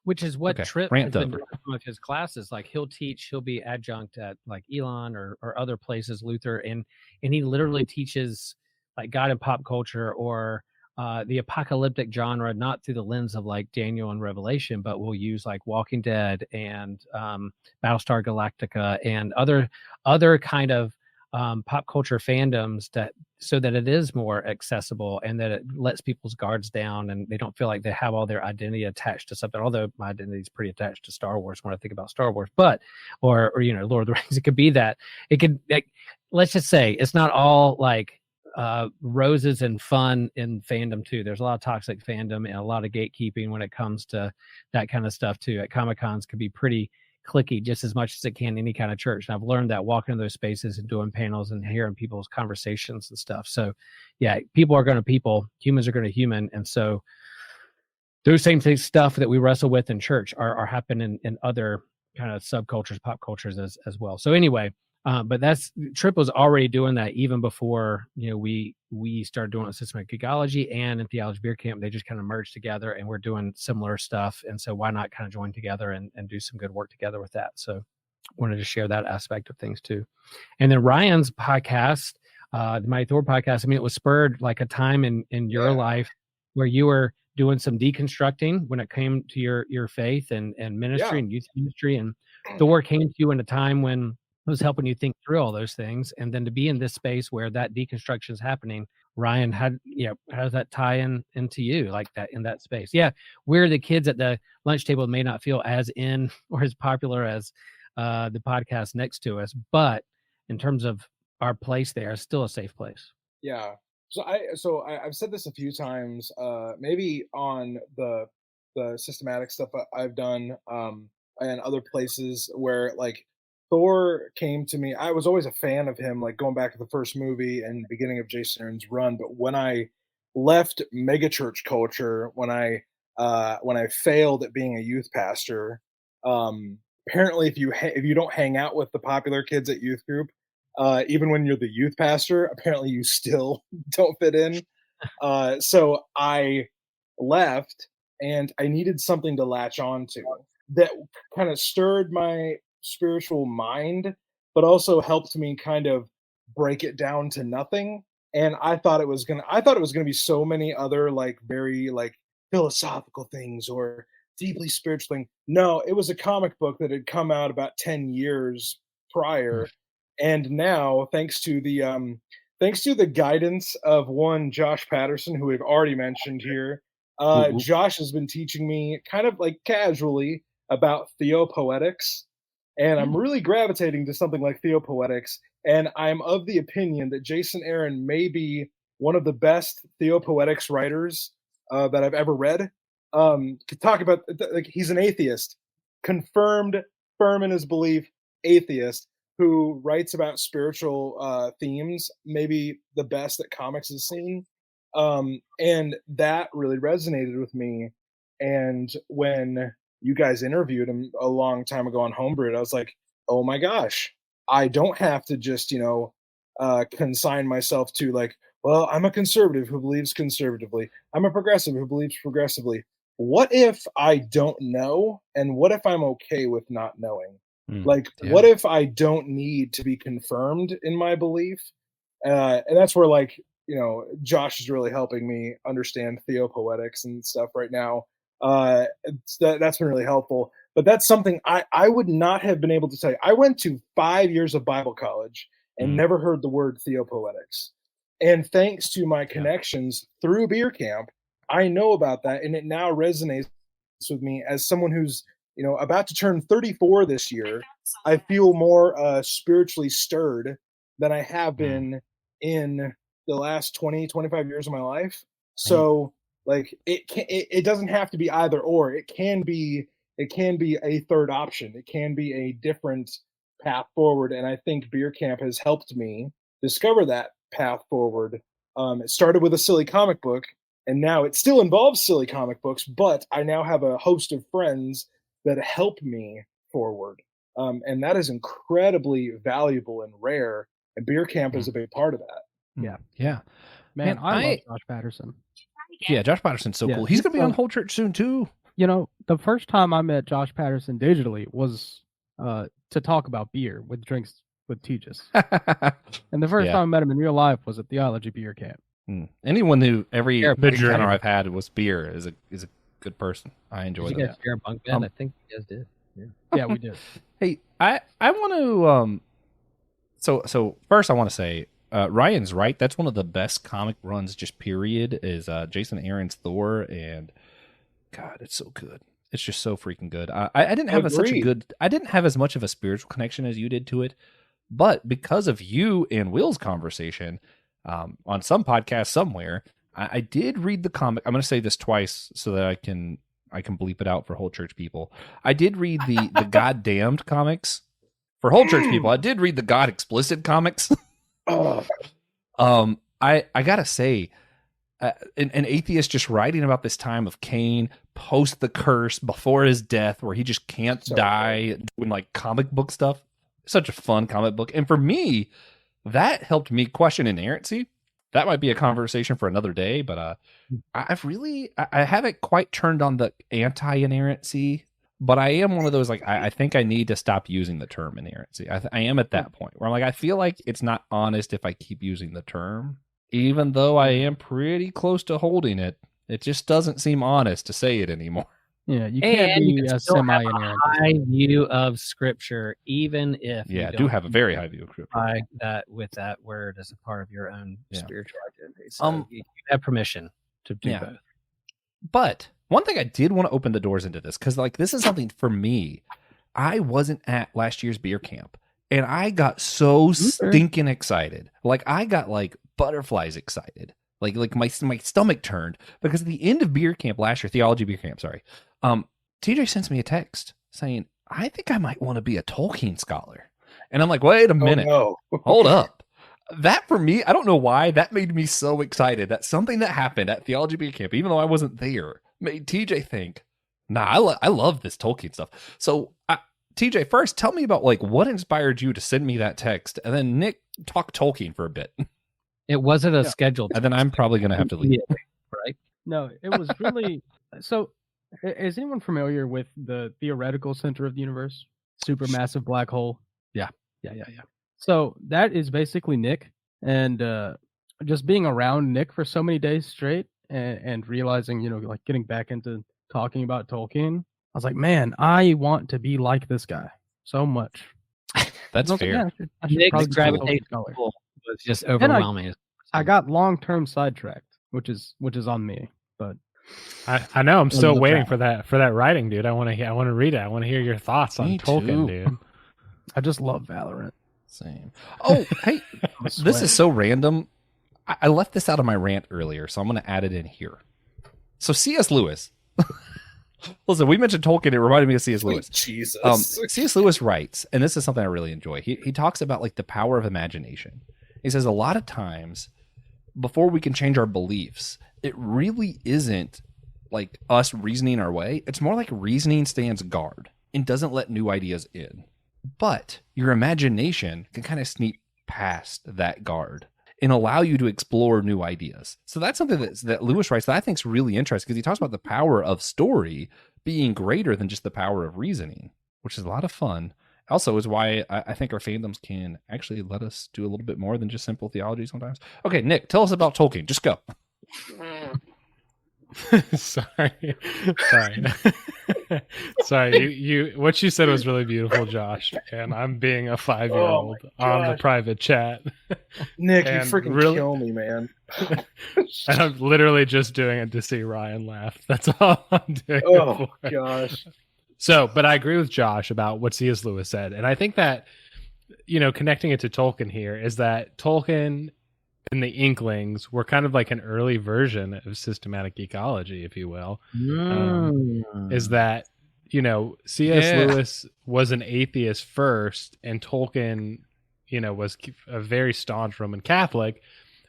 Which is what Okay, Tripp rant has been over. doing in some of his classes. Like he'll be adjunct at like Elon or other places, Luther, and he literally teaches like God and pop culture or the apocalyptic genre, not through the lens of like Daniel and Revelation, but we'll use like Walking Dead and Battlestar Galactica and other kind of pop culture fandoms so that it is more accessible and that it lets people's guards down and they don't feel like they have all their identity attached to something. Although my identity is pretty attached to Star Wars when I think about Star Wars, but or Lord of the Rings, it could be that. It could let's just say it's not all like roses and fun in fandom too. There's a lot of toxic fandom and a lot of gatekeeping when it comes to that kind of stuff too. At Comic-Cons could be pretty clicky just as much as it can any kind of church. And I've learned that walking in those spaces and doing panels and hearing people's conversations and stuff. So yeah, people are going to people, humans are going to human. And so those same things, stuff that we wrestle with in church are happening in other kind of subcultures, pop cultures as well. So anyway, but Tripp was already doing that even before, we started doing it in systematic geekology and in Theology Beer Camp. They just kind of merged together and we're doing similar stuff. And so why not kind of join together and do some good work together with that? So wanted to share that aspect of things too. And then Ryan's podcast, the Mighty Thor podcast, I mean, it was spurred like a time in your life where you were doing some deconstructing when it came to your faith and ministry and youth ministry. And Thor came to you in a time when it was helping you think through all those things. And then to be in this space where that deconstruction is happening, Ryan, how does that tie into you like that in that space? Yeah. We're the kids at the lunch table may not feel as in or as popular as the podcast next to us, but in terms of our place there, it's still a safe place. Yeah. So I've said this a few times, maybe on the systematic stuff I've done, and other places where like Thor came to me. I was always a fan of him, like going back to the first movie and beginning of Jason Aaron's run. But when I left megachurch culture, when I failed at being a youth pastor, apparently if you don't hang out with the popular kids at youth group, even when you're the youth pastor, apparently you still don't fit in. So I left and I needed something to latch on to that kind of stirred my spiritual mind, but also helped me kind of break it down to nothing. And I thought it was gonna be so many other like very like philosophical things or deeply spiritual thing. No, it was a comic book that had come out about 10 years prior. And now, thanks to the guidance of one Josh Patterson, who we've already mentioned here, Josh has been teaching me kind of like casually about theopoetics, and I'm really gravitating to something like theopoetics. And I'm of the opinion that Jason Aaron may be one of the best theopoetics writers that I've ever read. To talk about, like, he's an atheist, confirmed, firm in his belief, atheist, who writes about spiritual themes, maybe the best that comics has seen. And that really resonated with me. And when you guys interviewed him a long time ago on Homebrewed, I was like, oh my gosh, I don't have to just, consign myself to like, well, I'm a conservative who believes conservatively. I'm a progressive who believes progressively. What if I don't know? And what if I'm okay with not knowing? What if I don't need to be confirmed in my belief? And that's where, like, Josh is really helping me understand theopoetics and stuff right now. That's been really helpful. But that's something I would not have been able to tell you. I went to 5 years of Bible college and never heard the word theopoetics. And thanks to my connections through Beer Camp, I know about that, and it now resonates with me as someone who's about to turn 34 this year. I feel more spiritually stirred than I have been in the last 20, 25 years of my life. So like it doesn't have to be either or. It can be it can be a third option. It can be a different path forward. And I think Beer Camp has helped me discover that path forward. It started with a silly comic book, and now it still involves silly comic books, but I now have a host of friends that help me forward. And that is incredibly valuable and rare. And Beer Camp is a big part of that. Yeah. Man, I love Josh Patterson. Yeah, Josh Patterson's so Yeah, cool. He's going to be on so- Whole Church soon, too. You know, the first time I met Josh Patterson digitally was to talk about beer with drinks with Tejas. And the first time I met him in real life was at Theology Beer Camp. Anyone who every Yeah, encounter I've had was beer is a good person. I enjoy Did that. you guys share a bunk bed? I think you guys did. Yeah, we did. Hey, I want to so first I want to say Ryan's right. That's one of the best comic runs, just period, is Jason Aaron's Thor, and God, it's so good. It's just so freaking good. I didn't have I didn't have as much of a spiritual connection as you did to it, but because of you and Will's conversation on some podcast somewhere, I did read the comic. I'm going to say this twice so that I can bleep it out for Whole Church people. I did read the God Damned comics for Whole Church people. I did read the God Explicit comics. I gotta say, an atheist just writing about this time of Cain post the curse before his death, where he just can't die, doing like comic book stuff. Such a fun comic book, and for me, that helped me question inerrancy. That might be a conversation for another day, but I haven't quite turned on the anti-inerrancy, but I am one of those, like, I think I need to stop using the term inerrancy. I am at that point where I'm like, I feel like it's not honest if I keep using the term, even though I am pretty close to holding it. It just doesn't seem honest to say it anymore. Yeah, you can't be a semi-inerrant. High view of Scripture, even if I do have a very high view of Scripture. That with that word as a part of your own spiritual identity. So you have permission to do both. But one thing I did want to open the doors into this, because like this is something for me. I wasn't at last year's beer camp, and I got so stinking excited. Like I got like butterflies excited. Like my stomach turned because at the end of beer camp last year, Theology beer camp, sorry. TJ sends me a text saying, I think I might want to be a Tolkien scholar. And I'm like, wait a minute. Oh, no. Hold up. That for me, I don't know why, that made me so excited that something that happened at Theology Beer Camp, even though I wasn't there, made TJ think, nah, I love this Tolkien stuff. So TJ, first tell me about like what inspired you to send me that text, and then Nick, talk Tolkien for a bit. It wasn't a scheduled and then I'm probably going to have to leave. Right? No, it was really... So, is anyone familiar with the theoretical center of the universe? Supermassive black hole? Yeah. So, that is basically Nick. And just being around Nick for so many days straight and realizing, like getting back into talking about Tolkien, I was like, man, I want to be like this guy so much. That's fair. Like, I should Nick's gravitation was just overwhelming. I got long-term sidetracked, which is on me. But I know I'm still waiting for that writing, dude. I want to read it. I want to hear your thoughts on Tolkien, dude. I just love Valorant. Same. Oh, hey, this is so random. I left this out of my rant earlier, so I'm going to add it in here. So C.S. Lewis. Listen, we mentioned Tolkien. It reminded me of C.S. Lewis. Jesus. C.S. Lewis writes, and this is something I really enjoy. He talks about like the power of imagination. He says a lot of times before we can change our beliefs, it really isn't like us reasoning our way. It's more like reasoning stands guard and doesn't let new ideas in. But your imagination can kind of sneak past that guard and allow you to explore new ideas. So that's something that Lewis writes that I think is really interesting, because he talks about the power of story being greater than just the power of reasoning, which is a lot of fun. Also is why I think our fandoms can actually let us do a little bit more than just simple theology sometimes. Okay, Nick, tell us about Tolkien. Just go. Sorry. You what you said was really beautiful, Josh, and I'm being a 5-year-old on the private chat. Nick, you freaking kill me, man. And I'm literally just doing it to see Ryan laugh. That's all I'm doing. Oh gosh. So, but I agree with Josh about what C.S. Lewis said, and I think that connecting it to Tolkien here is that Tolkien and the Inklings were kind of like an early version of systematic ecology, if you will. Is that C.S. Yeah. Lewis was an atheist first, and Tolkien, was a very staunch Roman Catholic,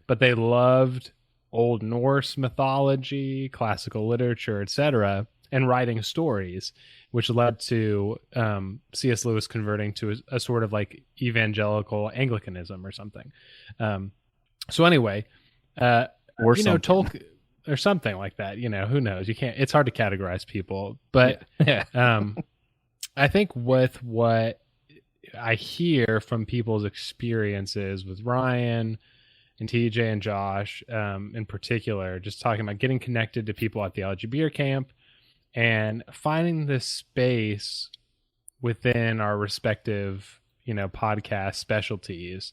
but they loved Old Norse mythology, classical literature, etc., and writing stories, which led to C.S. Lewis converting to a sort of like evangelical Anglicanism or something. So anyway, Or something. Tolkien or something like that. Who knows? It's hard to categorize people, but I think with what I hear from people's experiences with Ryan and TJ and Josh, in particular, just talking about getting connected to people at Theology Beer Camp and finding this space within our respective, podcast specialties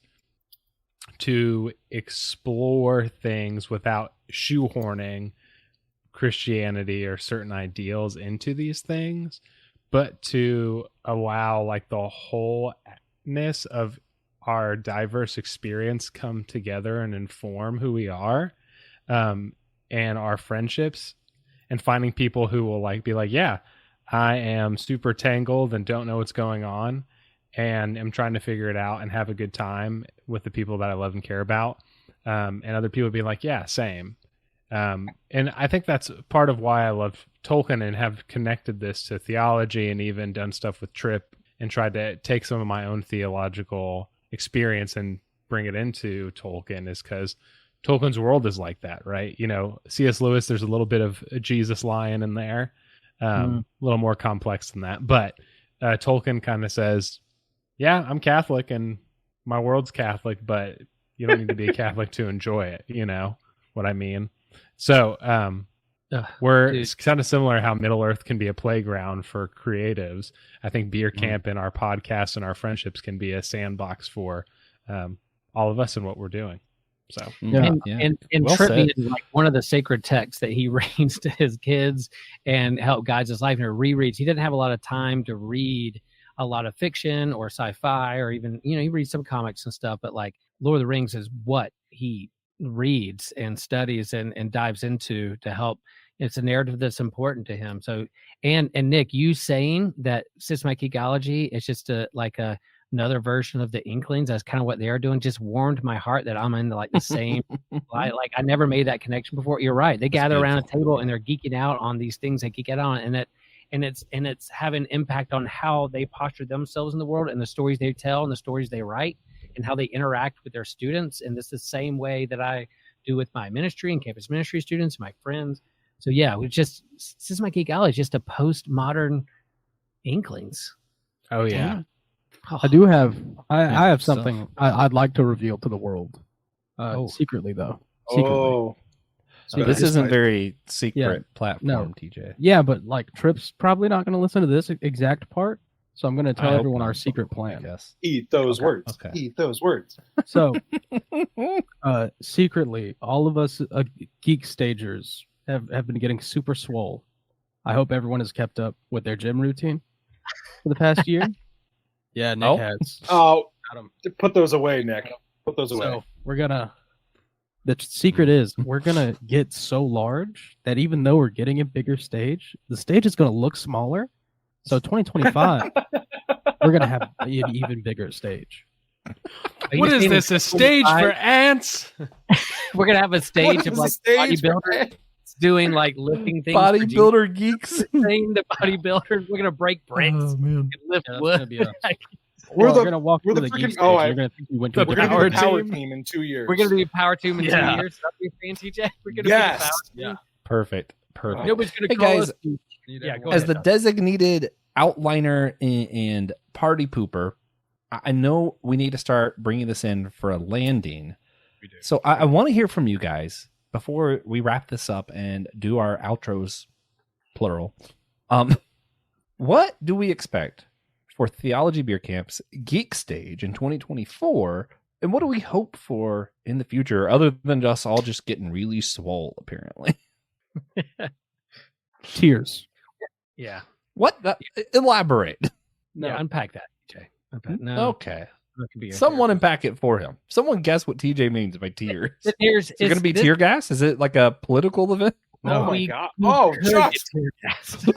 to explore things without shoehorning Christianity or certain ideals into these things, but to allow like the wholeness of our diverse experience come together and inform who we are, and our friendships, and finding people who will be like, yeah, I am super tangled and don't know what's going on, and am trying to figure it out and have a good time with the people that I love and care about. And other people be like, yeah, same. And I think that's part of why I love Tolkien and have connected this to theology, and even done stuff with Tripp and tried to take some of my own theological experience and bring it into Tolkien, is because Tolkien's world is like that, right? C.S. Lewis, there's a little bit of a Jesus lion in there, a little more complex than that. But Tolkien kind of says, yeah, I'm Catholic and my world's Catholic, but you don't need to be a Catholic to enjoy it. You know what I mean? So it's kind of similar how Middle Earth can be a playground for creatives. I think Beer Camp and our podcast and our friendships can be a sandbox for all of us and what we're doing. So and Well Tripp said. is like one of the sacred texts that he reads to his kids and help guides his life, and rereads. He didn't have a lot of time to read a lot of fiction or sci-fi, or even he reads some comics and stuff, but like Lord of the Rings is what he reads and studies and dives into to help. It's a narrative that's important to him. So and Nick, you saying that systematic ecology is just another version of the Inklings, that's kind of what they're doing, just warmed my heart that I'm in the same light. Like I never made that connection before. You're right. They gather around a table and they're geeking out on these things they geek out on, and it's having impact on how they posture themselves in the world, and the stories they tell and the stories they write, and how they interact with their students. And this is the same way that I do with my ministry and campus ministry students, my friends. So yeah, systematic ecology is just a postmodern Inklings. oh yeah. I do have I have stuff. something I'd like to reveal to the world. Secretly though. Secretly. Oh, This isn't very Yeah. secret platform, No. TJ. Yeah, but Tripp's probably not going to listen to this exact part, so I'm going to I tell hope everyone not. our secret I plan. guess. eat those words. Okay. Eat those words. So, secretly, all of us geek stagers have been getting super swole. I hope everyone has kept up with their gym routine for the past year. Yeah, Nick Oh. has. Oh, Got 'em. put those away, Nick. Put those away. So we're gonna. The secret is we're gonna get so large that even though we're getting a bigger stage, the stage is gonna look smaller. So 2025, we're gonna have an even bigger stage. What is this? A stage for ants? We're gonna have a stage What of is like the stage for bodybuilders doing lifting things. for Bodybuilder geeks. saying the bodybuilders, we're gonna break bricks, man. and lift Yeah, that's wood. gonna be a- We're We're the gonna walk we're through the the geek freaking- stage. oh, and I- you're gonna think we went to the a We're different gonna be the Power power team. team in 2 years. We're gonna be a power team in Yeah. 2 years. That'd be fan, TJ. We're gonna Yes. be a power team. Yeah. Perfect. Nobody's gonna Hey, call guys, us. Yeah, go As ahead. the designated outliner and party pooper, I know we need to start bringing this in for a landing. We do. So I want to hear from you guys before we wrap this up and do our outros, plural. What do we expect for Theology Beer Camp's Geek Stage in 2024? And what do we hope for in the future, other than us all just getting really swole, apparently? Tears. Yeah. What? Elaborate. No, yeah, unpack that, TJ. No. Okay. That could be a Someone fair- unpack it for him. Someone guess what TJ means by tears. Is Tears. it going to be tear gas? Is it like a political event? Oh my we- god. we Oh, could Josh. get tear gas.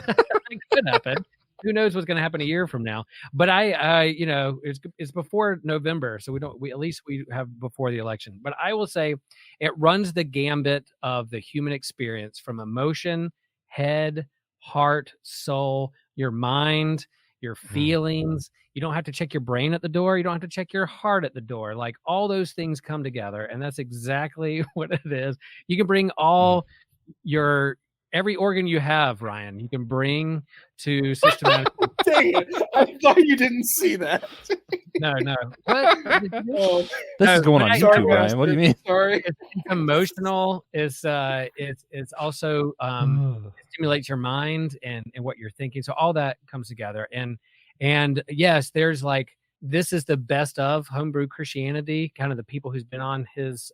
It could happen. who knows what's going to happen a year from now? But I it's before November, so we at least we have before the election. But I will say it runs the gambit of the human experience from emotion, head, heart, soul, your mind, your feelings. You don't have to check your brain at the door. You don't have to check your heart at the door. Like all those things come together, and that's exactly what it is. You can bring all every organ you have, Ryan, you can bring to systematic. Dang it. I thought you didn't see that. No. What? This is going on sorry, YouTube, Ryan. What do you mean? Sorry. It's emotional. It's also it stimulates your mind and what you're thinking. So all that comes together. And yes, there's like, this is the best of homebrew Christianity, kind of the people who's been on his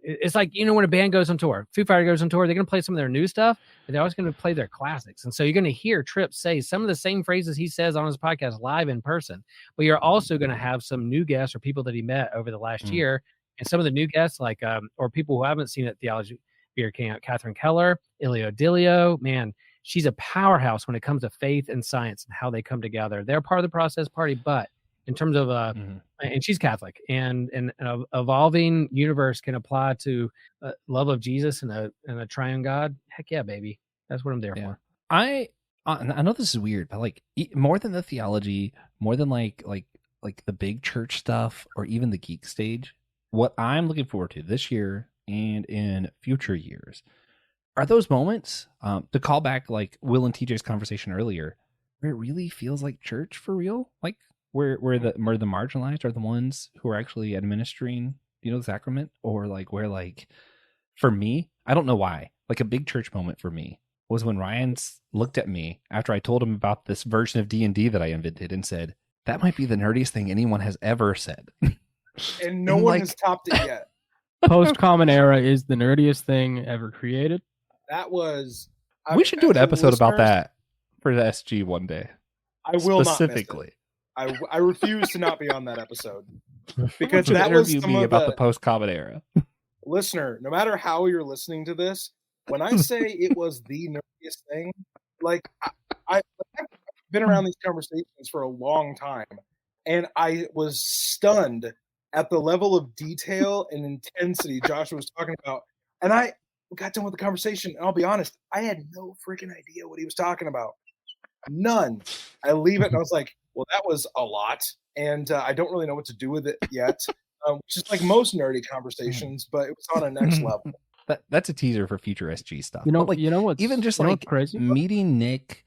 it's like, when a band goes on tour, Foo Fighters goes on tour, they're going to play some of their new stuff, but they're always going to play their classics. And so you're going to hear Tripp say some of the same phrases he says on his podcast live in person, but you're also going to have some new guests or people that he met over the last year. And some of the new guests, like, or people who haven't seen it, Theology Beer Camp, Catherine Keller, Ilio Dilio, man, she's a powerhouse when it comes to faith and science and how they come together. They're part of the process party, but in terms of and she's Catholic, and an evolving universe can apply to love of Jesus and a triune God. Heck yeah, baby, that's what I'm there for. I know this is weird, but like more than the theology, more than like the big church stuff, or even the geek stage, what I'm looking forward to this year and in future years are those moments to call back like Will and TJ's conversation earlier, where it really feels like church for real, like. Where the marginalized are the ones who are actually administering, the sacrament, or like where like, for me, I don't know why, like a big church moment for me was when Ryan looked at me after I told him about this version of D&D that I invented and said, that might be the nerdiest thing anyone has ever said. And no one has topped it yet. Post-common era is the nerdiest thing ever created. That was... We should do an episode about that for the SG one day. I will specifically. I refuse to not be on that episode, because that was some about the post-common era. Listener, no matter how you're listening to this, when I say it was the nerdiest thing, like I've been around these conversations for a long time, and I was stunned at the level of detail and intensity Joshua was talking about. And I got done with the conversation, and I'll be honest, I had no freaking idea what he was talking about. None. I leave it, and I was like, well, that was a lot, and I don't really know what to do with it yet, which is like most nerdy conversations, but it was on a next level. That's a teaser for future SG stuff. What's even just like crazy? Meeting Nick,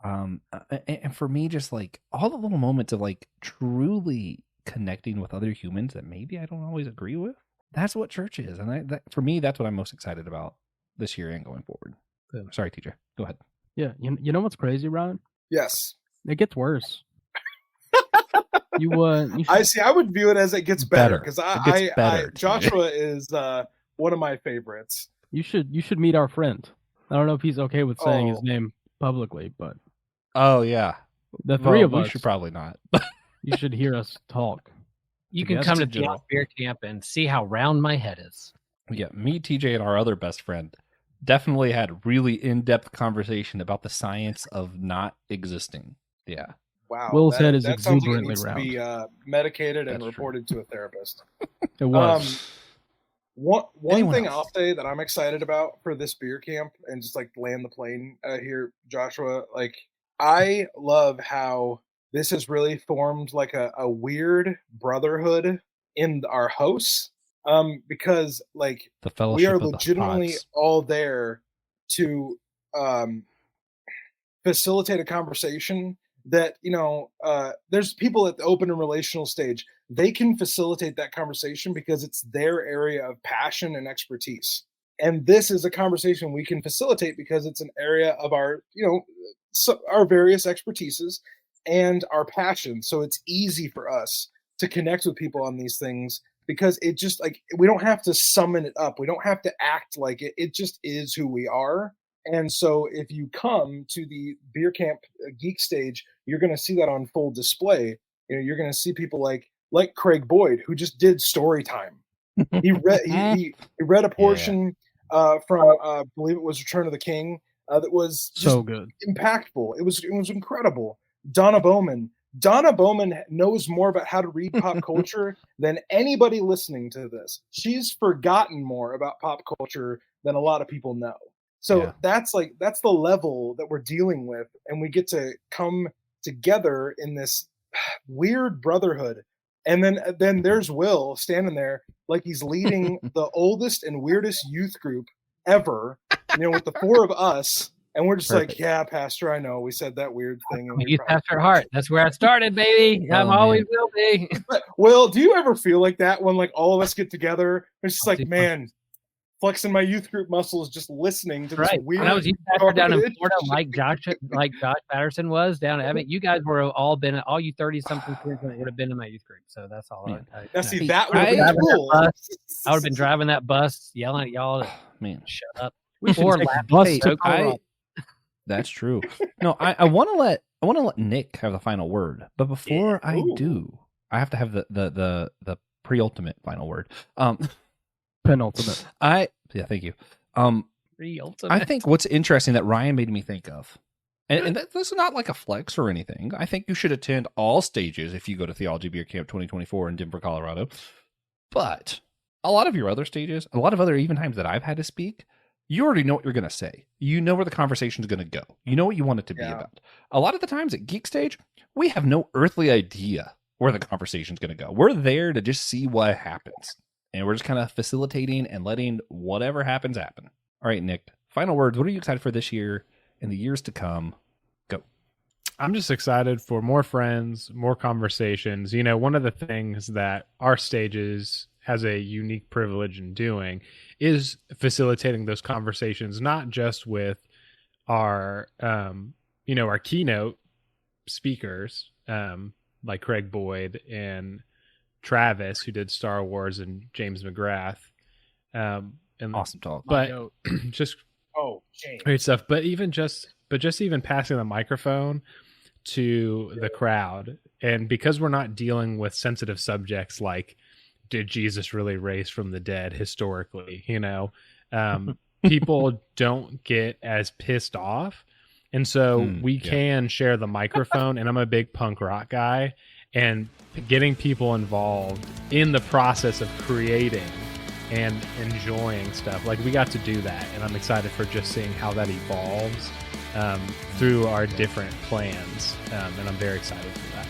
and for me, just like all the little moments of like truly connecting with other humans that maybe I don't always agree with. That's what church is, and for me, that's what I'm most excited about this year and going forward. Sorry, TJ, go ahead. Yeah, you know what's crazy, Ryan? Yes, it gets worse. I see. I would view it as it gets better, because Joshua is one of my favorites. You should meet our friend. I don't know if he's okay with saying his name publicly, but yeah, the three of us should probably not. You should hear us talk. You can come to Theology Beer Camp and see how round my head is. Yeah, me, TJ, and our other best friend definitely had really in-depth conversation about the science of not existing. Yeah. Wow. Will's head is exuberantly round. To be medicated and reported to a therapist. It was. One thing I'll say that I'm excited about for this beer camp, and just like land the plane here, Joshua, like I love how this has really formed like a weird brotherhood in our hosts. Because like we are legitimately all there to facilitate a conversation that, there's people at the open and relational stage. They can facilitate that conversation because it's their area of passion and expertise. And this is a conversation we can facilitate because it's an area of our, our various expertises and our passion. So it's easy for us to connect with people on these things, because it just like, we don't have to summon it up. We don't have to act like it. It just is who we are. And so if you come to the beer camp geek stage, you're going to see that on full display. You're going to see people like Craig Boyd, who just did story time. He read he read a portion from I believe it was Return of the King, that was just So good. impactful. It was incredible. Donna Bowman. Donna Bowman knows more about how to read pop culture than anybody listening to this. She's forgotten more about pop culture than a lot of people know. So that's the level that we're dealing with, and we get to come together in this weird brotherhood. And then there's Will standing there like he's leading the oldest and weirdest youth group ever, with the four of us. And we're just like, yeah, Pastor, I know we said that weird thing. And Youth Pastor Hart. That's where I started, baby. I'm always will be. But, Will, do you ever feel like that when like all of us get together? It's just like, man, flexing my youth group muscles, just listening to this weird. When I was youth pastor down in Florida, like Josh Patterson was down at you guys were all you 30-something kids would have been in my youth group. So that's all. Now, see, that would have been cool. I would have been driving that bus, yelling at y'all. Man, shut up. We should take the bus to That's true. No, I want to let Nick have the final word, but before I do, I have to have the pre-ultimate final word. Penultimate. Thank you. Pre-ultimate. I think what's interesting that Ryan made me think of, and this is not like a flex or anything. I think you should attend all stages if you go to Theology Beer Camp 2024 in Denver, Colorado. But a lot of your other stages, a lot of other even times that I've had to speak, you already know what you're going to say. You know where the conversation is going to go. You know what you want it to be about. A lot of the times at Geek Stage, we have no earthly idea where the conversation is going to go. We're there to just see what happens. And we're just kind of facilitating and letting whatever happens happen. All right, Nick, final words. What are you excited for this year and the years to come? Go. I'm just excited for more friends, more conversations. One of the things that our stages has a unique privilege in doing is facilitating those conversations, not just with our, our keynote speakers, like Craig Boyd and Travis, who did Star Wars, and James McGrath. And awesome talk. But just great stuff. But just even passing the microphone to the crowd, and because we're not dealing with sensitive subjects like, did Jesus really raise from the dead historically? People don't get as pissed off. And so we can share the microphone, and I'm a big punk rock guy, and getting people involved in the process of creating and enjoying stuff. Like, we got to do that, and I'm excited for just seeing how that evolves through our different plans. And I'm very excited for that.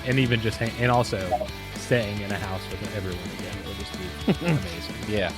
And even just and also staying in a house with everyone again will just be amazing. Yeah.